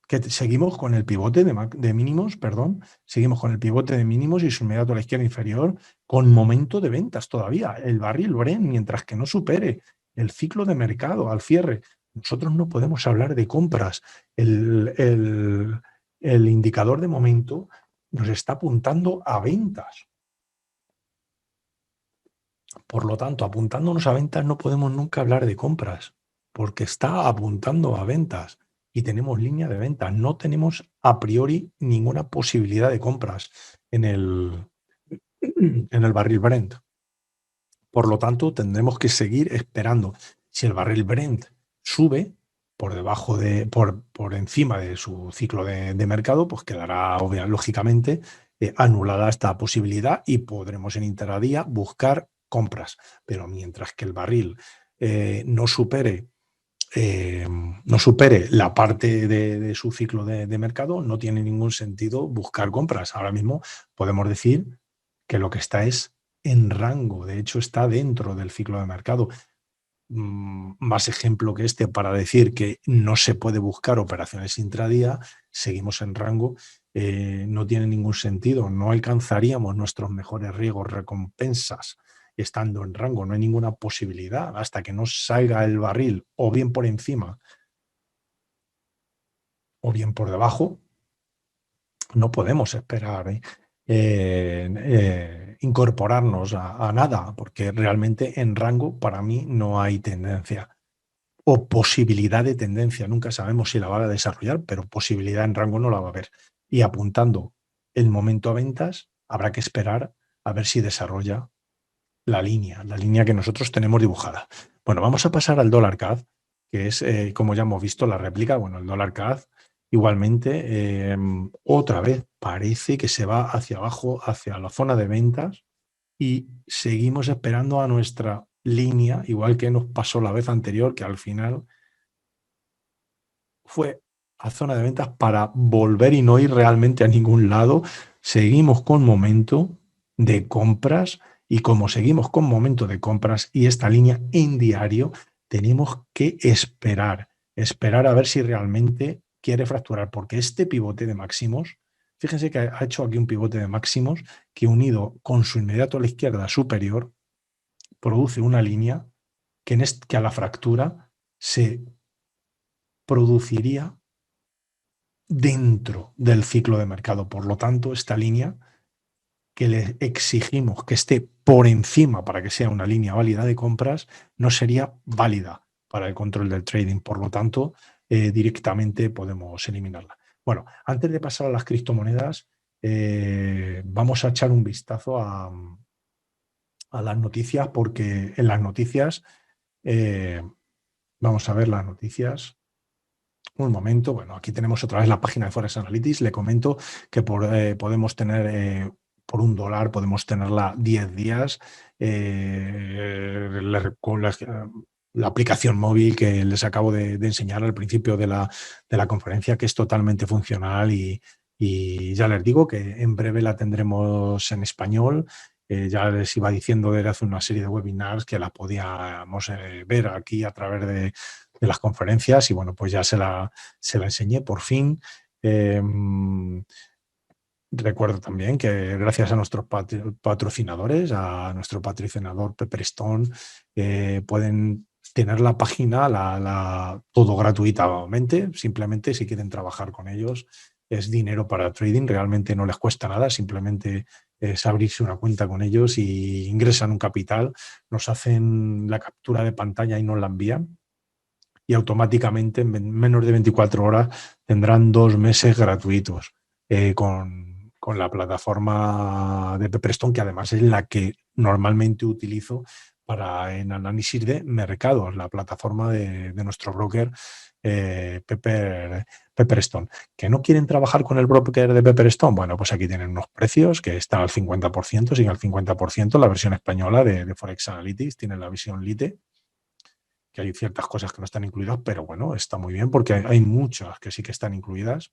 que seguimos con el pivote de mínimos, perdón, seguimos con el pivote de mínimos y su inmediato a la izquierda inferior con momento de ventas todavía. El barril Brent, mientras que no supere el ciclo de mercado al cierre, nosotros no podemos hablar de compras. El indicador de momento nos está apuntando a ventas. Por lo tanto, apuntándonos a ventas no podemos nunca hablar de compras, porque está apuntando a ventas y tenemos línea de venta. No tenemos a priori ninguna posibilidad de compras en el barril Brent. Por lo tanto, tendremos que seguir esperando. Si el barril Brent sube por debajo por encima de su ciclo de mercado, pues quedará lógicamente anulada esta posibilidad y podremos en intradía buscar compras. Pero mientras que el barril no supere la parte de su ciclo de mercado, no tiene ningún sentido buscar compras. Ahora mismo podemos decir que lo que está es en rango, de hecho está dentro del ciclo de mercado. Más ejemplo que este para decir que no se puede buscar operaciones intradía, seguimos en rango, no tiene ningún sentido, no alcanzaríamos nuestros mejores riesgos recompensas estando en rango, no hay ninguna posibilidad hasta que no salga el barril o bien por encima o bien por debajo, no podemos esperar incorporarnos a nada, porque realmente en rango para mí no hay tendencia o posibilidad de tendencia. Nunca sabemos si la va a desarrollar, pero posibilidad en rango no la va a haber. Y apuntando el momento a ventas, habrá que esperar a ver si desarrolla la línea que nosotros tenemos dibujada. Bueno, vamos a pasar al dólar CAD, que es, como ya hemos visto, la réplica. Bueno, el dólar CAD igualmente, otra vez parece que se va hacia abajo, hacia la zona de ventas y seguimos esperando a nuestra línea, igual que nos pasó la vez anterior, que al final fue a zona de ventas para volver y no ir realmente a ningún lado. Seguimos con momento de compras y como seguimos con momento de compras y esta línea en diario, tenemos que esperar a ver si realmente quiere fracturar, porque este pivote de máximos, fíjense que ha hecho aquí un pivote de máximos que unido con su inmediato a la izquierda superior produce una línea que a la fractura se produciría dentro del ciclo de mercado. Por lo tanto, esta línea que le exigimos que esté por encima para que sea una línea válida de compras, no sería válida para el control del trading. Por lo tanto, directamente podemos eliminarla. Bueno, antes de pasar a las criptomonedas, vamos a echar un vistazo a las noticias, porque en las noticias, vamos a ver las noticias. Un momento, bueno, aquí tenemos otra vez la página de Forex Analytics. Le comento que podemos tener por $1, podemos tenerla 10 días. Con la aplicación móvil que les acabo de enseñar al principio de la conferencia, que es totalmente funcional y ya les digo que en breve la tendremos en español. Ya les iba diciendo desde hace una serie de webinars que la podíamos ver aquí a través de las conferencias y bueno, pues ya se la enseñé por fin. Recuerdo también que gracias a nuestros patrocinadores, a nuestro patrocinador Pepperstone, pueden tener la página todo gratuitamente. Simplemente si quieren trabajar con ellos, es dinero para trading, realmente no les cuesta nada, simplemente es abrirse una cuenta con ellos y ingresan un capital, nos hacen la captura de pantalla y nos la envían. Y automáticamente en menos de 24 horas tendrán 2 meses gratuitos con la plataforma de Pepperstone, que además es la que normalmente utilizo en análisis de mercados, la plataforma de nuestro broker Pepperstone. ¿Que no quieren trabajar con el broker de Pepperstone? Bueno, pues aquí tienen unos precios que están al 50%, siguen al 50%, la versión española de Forex Analytics, tienen la visión Lite, que hay ciertas cosas que no están incluidas, pero bueno, está muy bien porque hay muchas que sí que están incluidas.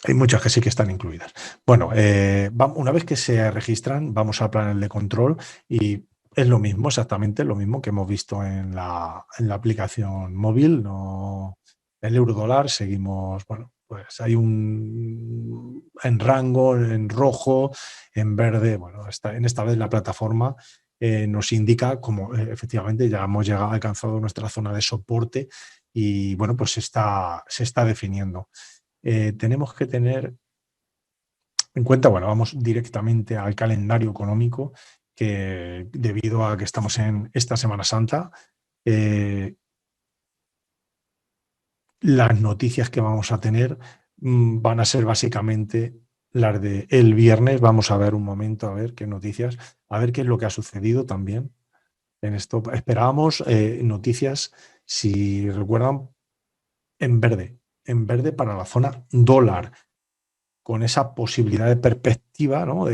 Hay muchas que sí que están incluidas. Bueno, una vez que se registran, vamos al panel de control y es lo mismo, exactamente lo mismo que hemos visto en la aplicación móvil. No, el euro dólar seguimos, bueno, pues hay en rango, en rojo, en verde. Bueno, en esta vez la plataforma nos indica como efectivamente ya hemos alcanzado nuestra zona de soporte y bueno, pues se está definiendo. Tenemos que tener en cuenta, bueno, vamos directamente al calendario económico, que debido a que estamos en esta Semana Santa, las noticias que vamos a tener van a ser básicamente las de el viernes. Vamos a ver un momento, a ver qué noticias, a ver qué es lo que ha sucedido también en esto. Esperábamos noticias, si recuerdan, en verde para la zona dólar, con esa posibilidad de perspectiva, ¿no?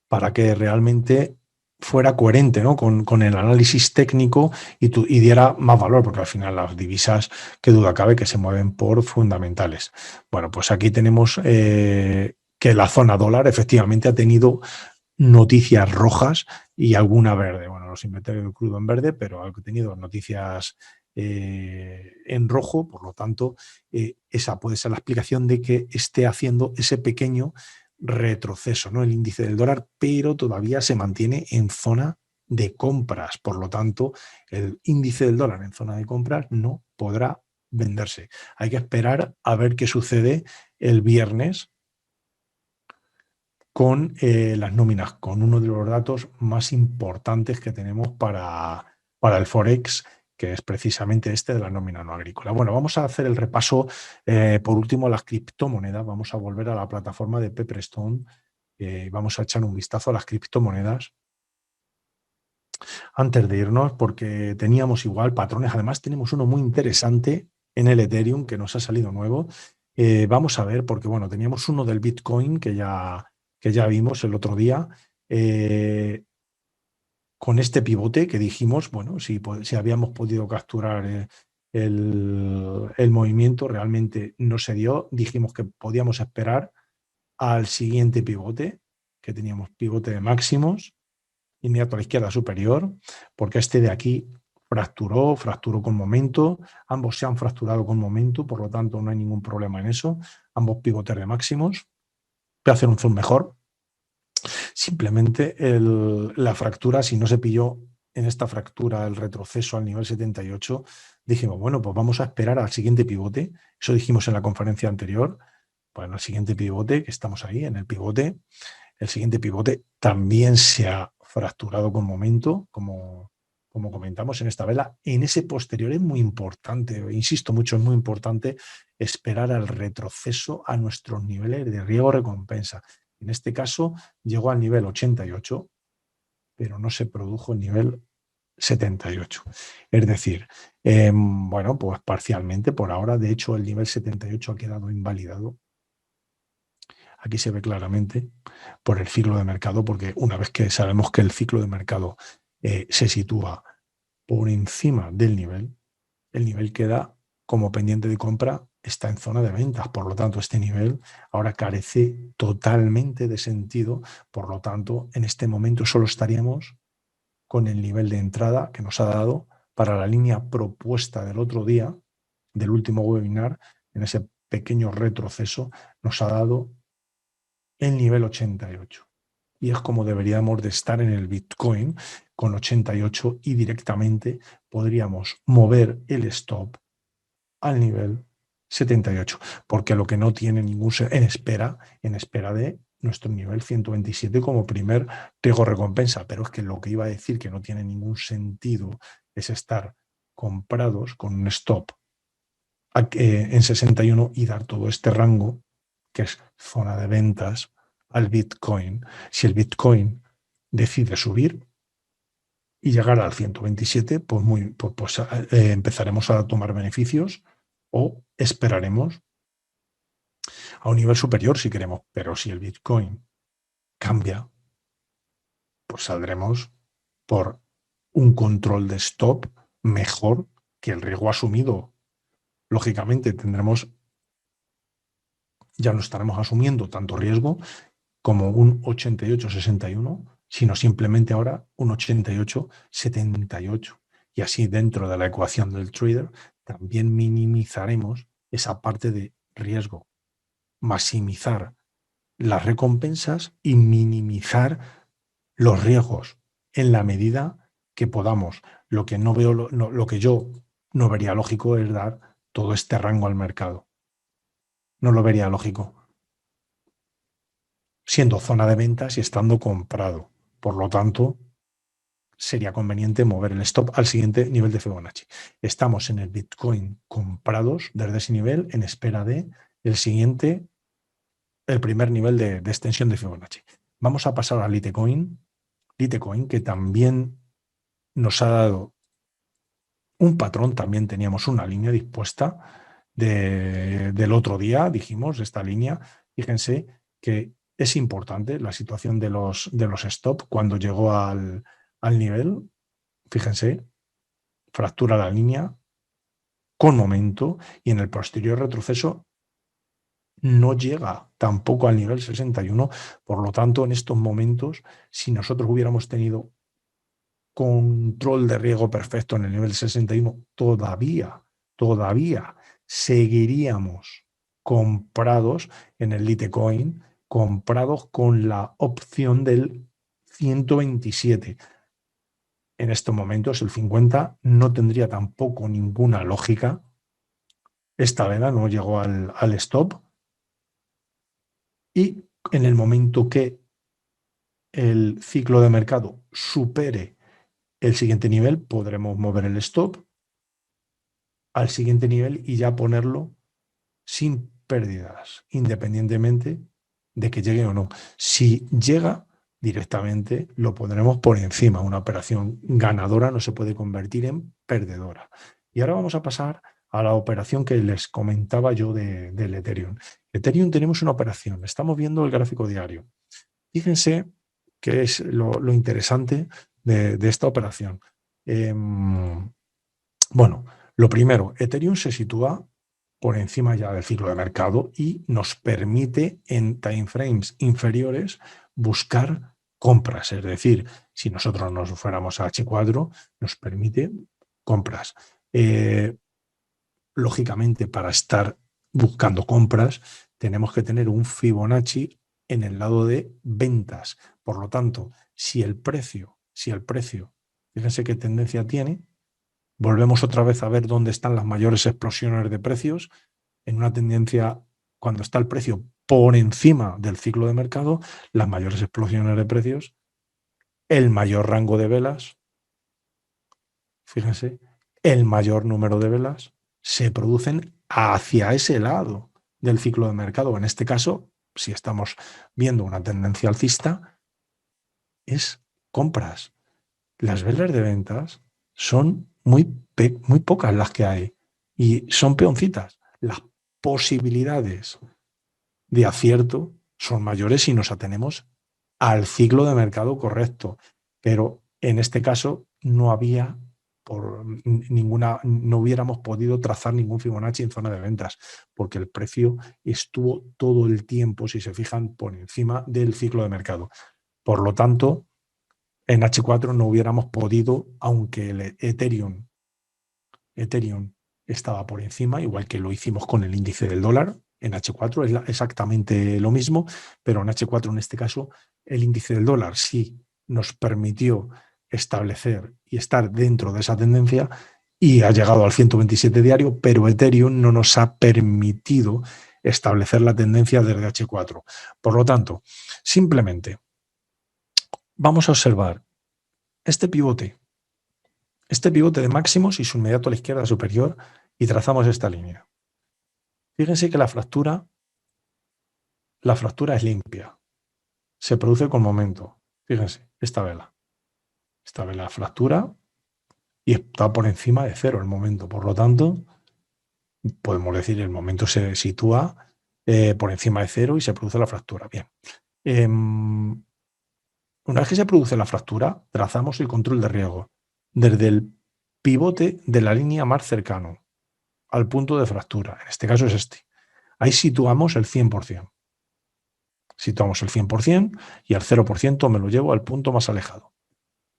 Para que realmente fuera coherente, ¿no? con el análisis técnico y diera más valor, porque al final las divisas, qué duda cabe, que se mueven por fundamentales. Bueno, pues aquí tenemos que la zona dólar efectivamente ha tenido noticias rojas y alguna verde. Bueno, los inventarios de crudo en verde, pero ha tenido noticias en rojo, por lo tanto, esa puede ser la explicación de que esté haciendo ese pequeño retroceso, ¿no? El índice del dólar, pero todavía se mantiene en zona de compras. Por lo tanto, el índice del dólar en zona de compras no podrá venderse. Hay que esperar a ver qué sucede el viernes con las nóminas, con uno de los datos más importantes que tenemos para el Forex, que es precisamente este de la nómina no agrícola. Bueno, vamos a hacer el repaso, por último, a las criptomonedas. Vamos a volver a la plataforma de Pepperstone. Vamos a echar un vistazo a las criptomonedas antes de irnos, porque teníamos igual patrones. Además, tenemos uno muy interesante en el Ethereum que nos ha salido nuevo. Vamos a ver, porque bueno, teníamos uno del Bitcoin que ya vimos el otro día, con este pivote que dijimos, bueno, si habíamos podido capturar el movimiento, realmente no se dio. Dijimos que podíamos esperar al siguiente pivote, que teníamos pivote de máximos. inmediato a la izquierda superior, porque este de aquí fracturó con momento, ambos se han fracturado con momento, por lo tanto no hay ningún problema en eso, ambos pivotes de máximos. Voy a hacer un zoom mejor. Simplemente la fractura, si no se pilló en esta fractura el retroceso al nivel 78, dijimos, bueno, pues vamos a esperar al siguiente pivote. Eso dijimos en la conferencia anterior. Bueno, el siguiente pivote, que estamos ahí en el pivote, el siguiente pivote también se ha fracturado con momento, como comentamos en esta vela. En ese posterior es muy importante, insisto mucho, es muy importante esperar al retroceso a nuestros niveles de riesgo-recompensa. En este caso llegó al nivel 88, pero no se produjo el nivel 78. Es decir, bueno, pues parcialmente por ahora. De hecho, el nivel 78 ha quedado invalidado. Aquí se ve claramente por el ciclo de mercado, porque una vez que sabemos que el ciclo de mercado se sitúa por encima del nivel, el nivel queda como pendiente de compra, está en zona de ventas. Por lo tanto, este nivel ahora carece totalmente de sentido. Por lo tanto, en este momento solo estaríamos con el nivel de entrada que nos ha dado para la línea propuesta del otro día, del último webinar. En ese pequeño retroceso nos ha dado el nivel 88. Y es como deberíamos de estar en el Bitcoin con 88 y directamente podríamos mover el stop al nivel 78, porque lo que no tiene ningún en espera de nuestro nivel 127 como primer riesgo recompensa. Pero es que lo que iba a decir que no tiene ningún sentido es estar comprados con un stop en 61 y dar todo este rango, que es zona de ventas, al Bitcoin. Si el Bitcoin decide subir y llegar al 127, pues empezaremos a tomar beneficios o esperaremos a un nivel superior si queremos. Pero si el Bitcoin cambia, pues saldremos por un control de stop mejor que el riesgo asumido. Lógicamente ya no estaremos asumiendo tanto riesgo como un 88-61, sino simplemente ahora un 88-78. Y así dentro de la ecuación del trader también minimizaremos esa parte de riesgo, maximizar las recompensas y minimizar los riesgos en la medida que podamos. Lo que no veo, lo que yo no vería lógico es dar todo este rango al mercado. No lo vería lógico, siendo zona de ventas y estando comprado. Por lo tanto, sería conveniente mover el stop al siguiente nivel de Fibonacci. Estamos en el Bitcoin comprados desde ese nivel en espera de el primer nivel de extensión de Fibonacci. Vamos a pasar a Litecoin, que también nos ha dado un patrón, también teníamos una línea dispuesta del otro día, dijimos, esta línea. Fíjense que es importante la situación de los stop cuando llegó al nivel. Fíjense, fractura la línea con momento y en el posterior retroceso no llega tampoco al nivel 61. Por lo tanto, en estos momentos, si nosotros hubiéramos tenido control de riesgo perfecto en el nivel 61, todavía seguiríamos comprados en el Litecoin, comprados con la opción del 127. En estos momentos el 50 no tendría tampoco ninguna lógica. Esta vela no llegó al stop y en el momento que el ciclo de mercado supere el siguiente nivel, podremos mover el stop al siguiente nivel y ya ponerlo sin pérdidas, independientemente de que llegue o no. Si llega directamente, lo pondremos por encima. Una operación ganadora no se puede convertir en perdedora. Y ahora vamos a pasar a la operación que les comentaba yo del Ethereum. Ethereum tenemos una operación. Estamos viendo el gráfico diario. Fíjense qué es lo interesante de esta operación. Bueno, lo primero, Ethereum se sitúa por encima ya del ciclo de mercado y nos permite en timeframes inferiores buscar compras. Es decir, si nosotros nos fuéramos a H4, nos permite compras. Lógicamente, para estar buscando compras, tenemos que tener un Fibonacci en el lado de ventas. Por lo tanto, si el precio, fíjense qué tendencia tiene, volvemos otra vez a ver dónde están las mayores explosiones de precios, en una tendencia, cuando está el precio por encima del ciclo de mercado, las mayores explosiones de precios, el mayor rango de velas, fíjense, el mayor número de velas se producen hacia ese lado del ciclo de mercado. En este caso, si estamos viendo una tendencia alcista, es compras. Las velas de ventas son muy pocas las que hay y son peoncitas. Las posibilidades de acierto son mayores si nos atenemos al ciclo de mercado correcto. Pero en este caso no había no hubiéramos podido trazar ningún Fibonacci en zona de ventas, porque el precio estuvo todo el tiempo, si se fijan, por encima del ciclo de mercado. Por lo tanto, en H4 no hubiéramos podido, aunque el Ethereum estaba por encima, igual que lo hicimos con el índice del dólar. En H4 es exactamente lo mismo, pero en H4 en este caso el índice del dólar sí nos permitió establecer y estar dentro de esa tendencia y ha llegado al 127 diario, pero Ethereum no nos ha permitido establecer la tendencia desde H4. Por lo tanto, simplemente vamos a observar este pivote de máximos y su inmediato a la izquierda superior y trazamos esta línea. Fíjense que la fractura es limpia. Se produce con momento. Fíjense, esta vela. Esta vela fractura y está por encima de cero el momento. Por lo tanto, podemos decir el momento se sitúa por encima de cero y se produce la fractura. Bien. Una vez que se produce la fractura, trazamos el control de riesgo desde el pivote de la línea más cercano al punto de fractura. En este caso es este. Ahí situamos el 100%. Situamos el 100% y al 0% me lo llevo al punto más alejado.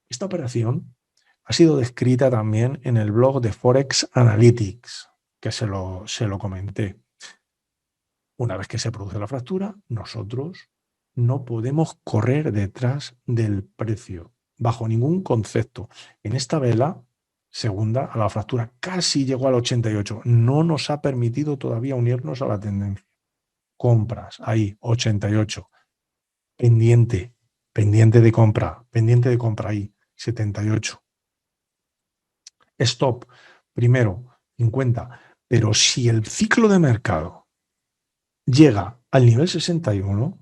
Esta operación ha sido descrita también en el blog de Forex Analytics, que se lo comenté. Una vez que se produce la fractura, nosotros no podemos correr detrás del precio, bajo ningún concepto. En esta vela segunda, a la fractura casi llegó al 88. No nos ha permitido todavía unirnos a la tendencia. Compras, ahí, 88. Pendiente de compra ahí, 78. Stop, primero, 50. Pero si el ciclo de mercado llega al nivel 61,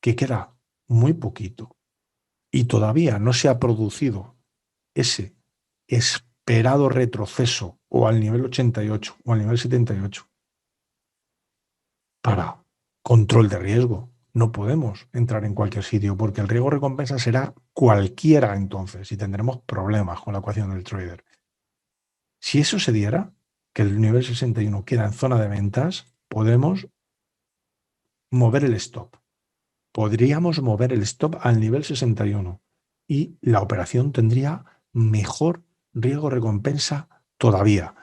que queda muy poquito, y todavía no se ha producido ese esperado retroceso o al nivel 88 o al nivel 78 para control de riesgo. No podemos entrar en cualquier sitio porque el riesgo recompensa será cualquiera entonces y tendremos problemas con la ecuación del trader. Si eso se diera, que el nivel 61 queda en zona de ventas, podemos mover el stop. Podríamos mover el stop al nivel 61 y la operación tendría mejor riesgo recompensa todavía,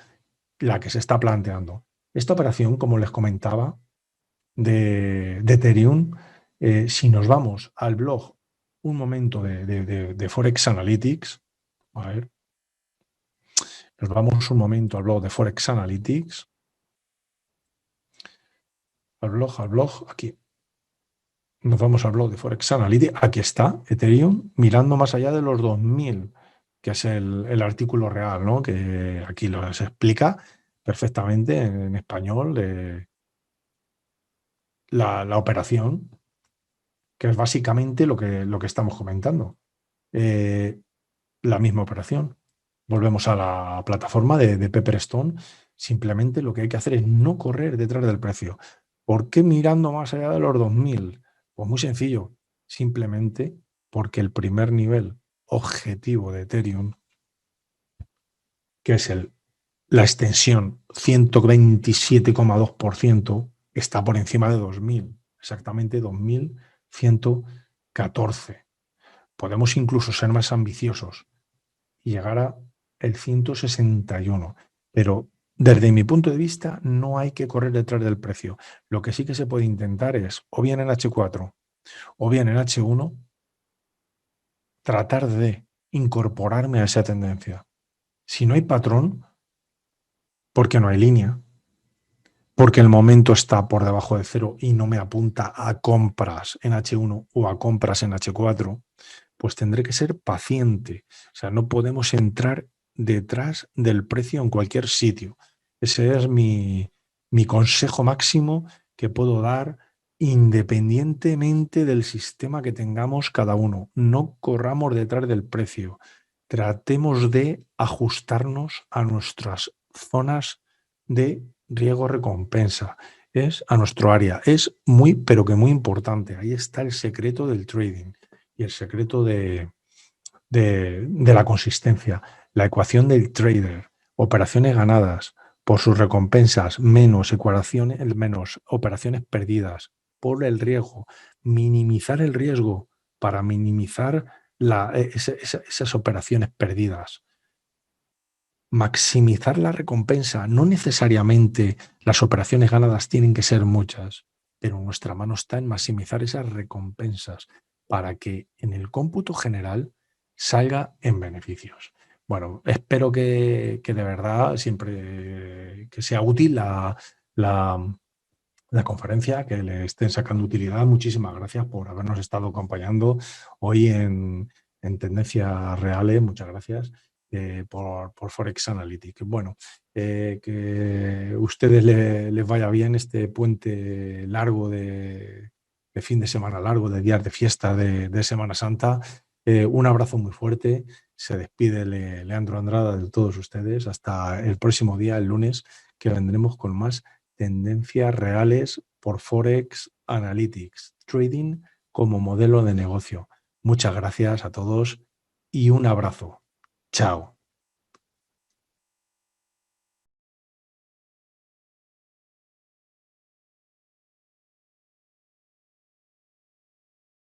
la que se está planteando. Esta operación, como les comentaba, de Ethereum, si nos vamos al blog un momento de Forex Analytics, a ver, nos vamos un momento al blog de Forex Analytics, al blog, aquí. Nos vamos al blog de Forex Analytics, aquí está Ethereum, mirando más allá de los 2000, que es el artículo real, ¿no? Que aquí lo se explica perfectamente en español de la operación, que es básicamente lo que estamos comentando. La misma operación. Volvemos a la plataforma de Pepperstone. Simplemente lo que hay que hacer es no correr detrás del precio. ¿Por qué mirando más allá de los 2000? Pues muy sencillo. Simplemente porque el primer nivel objetivo de Ethereum, que es la extensión 127,2%, está por encima de 2000. Exactamente 2100 14. Podemos incluso ser más ambiciosos y llegar a el 161. Pero desde mi punto de vista no hay que correr detrás del precio. Lo que sí que se puede intentar es, o bien en H4 o bien en H1, tratar de incorporarme a esa tendencia. Si no hay patrón, porque no hay línea, porque el momento está por debajo de cero y no me apunta a compras en H1 o a compras en H4, pues tendré que ser paciente. O sea, no podemos entrar detrás del precio en cualquier sitio. Ese es mi consejo máximo que puedo dar independientemente del sistema que tengamos cada uno. No corramos detrás del precio. Tratemos de ajustarnos a nuestras zonas de riesgo-recompensa. Es a nuestro área. Es muy, pero que muy importante. Ahí está el secreto del trading y el secreto de la consistencia. La ecuación del trader, operaciones ganadas por sus recompensas menos, menos operaciones perdidas por el riesgo, minimizar el riesgo para minimizar esas operaciones perdidas, maximizar la recompensa. No necesariamente las operaciones ganadas tienen que ser muchas, pero nuestra mano está en maximizar esas recompensas para que en el cómputo general salga en beneficios. Bueno, espero que de verdad siempre que sea útil la conferencia, que le estén sacando utilidad. Muchísimas gracias por habernos estado acompañando hoy en Tendencias Reales. Muchas gracias por Forex Analytics. Bueno, que ustedes les vaya bien este puente largo de fin de semana largo, de días de fiesta de Semana Santa. Un abrazo muy fuerte. Se despide Leandro Andrada de todos ustedes. Hasta el próximo día, el lunes, que vendremos con más tendencias reales por Forex Analytics, trading como modelo de negocio. Muchas gracias a todos y un abrazo. Chao.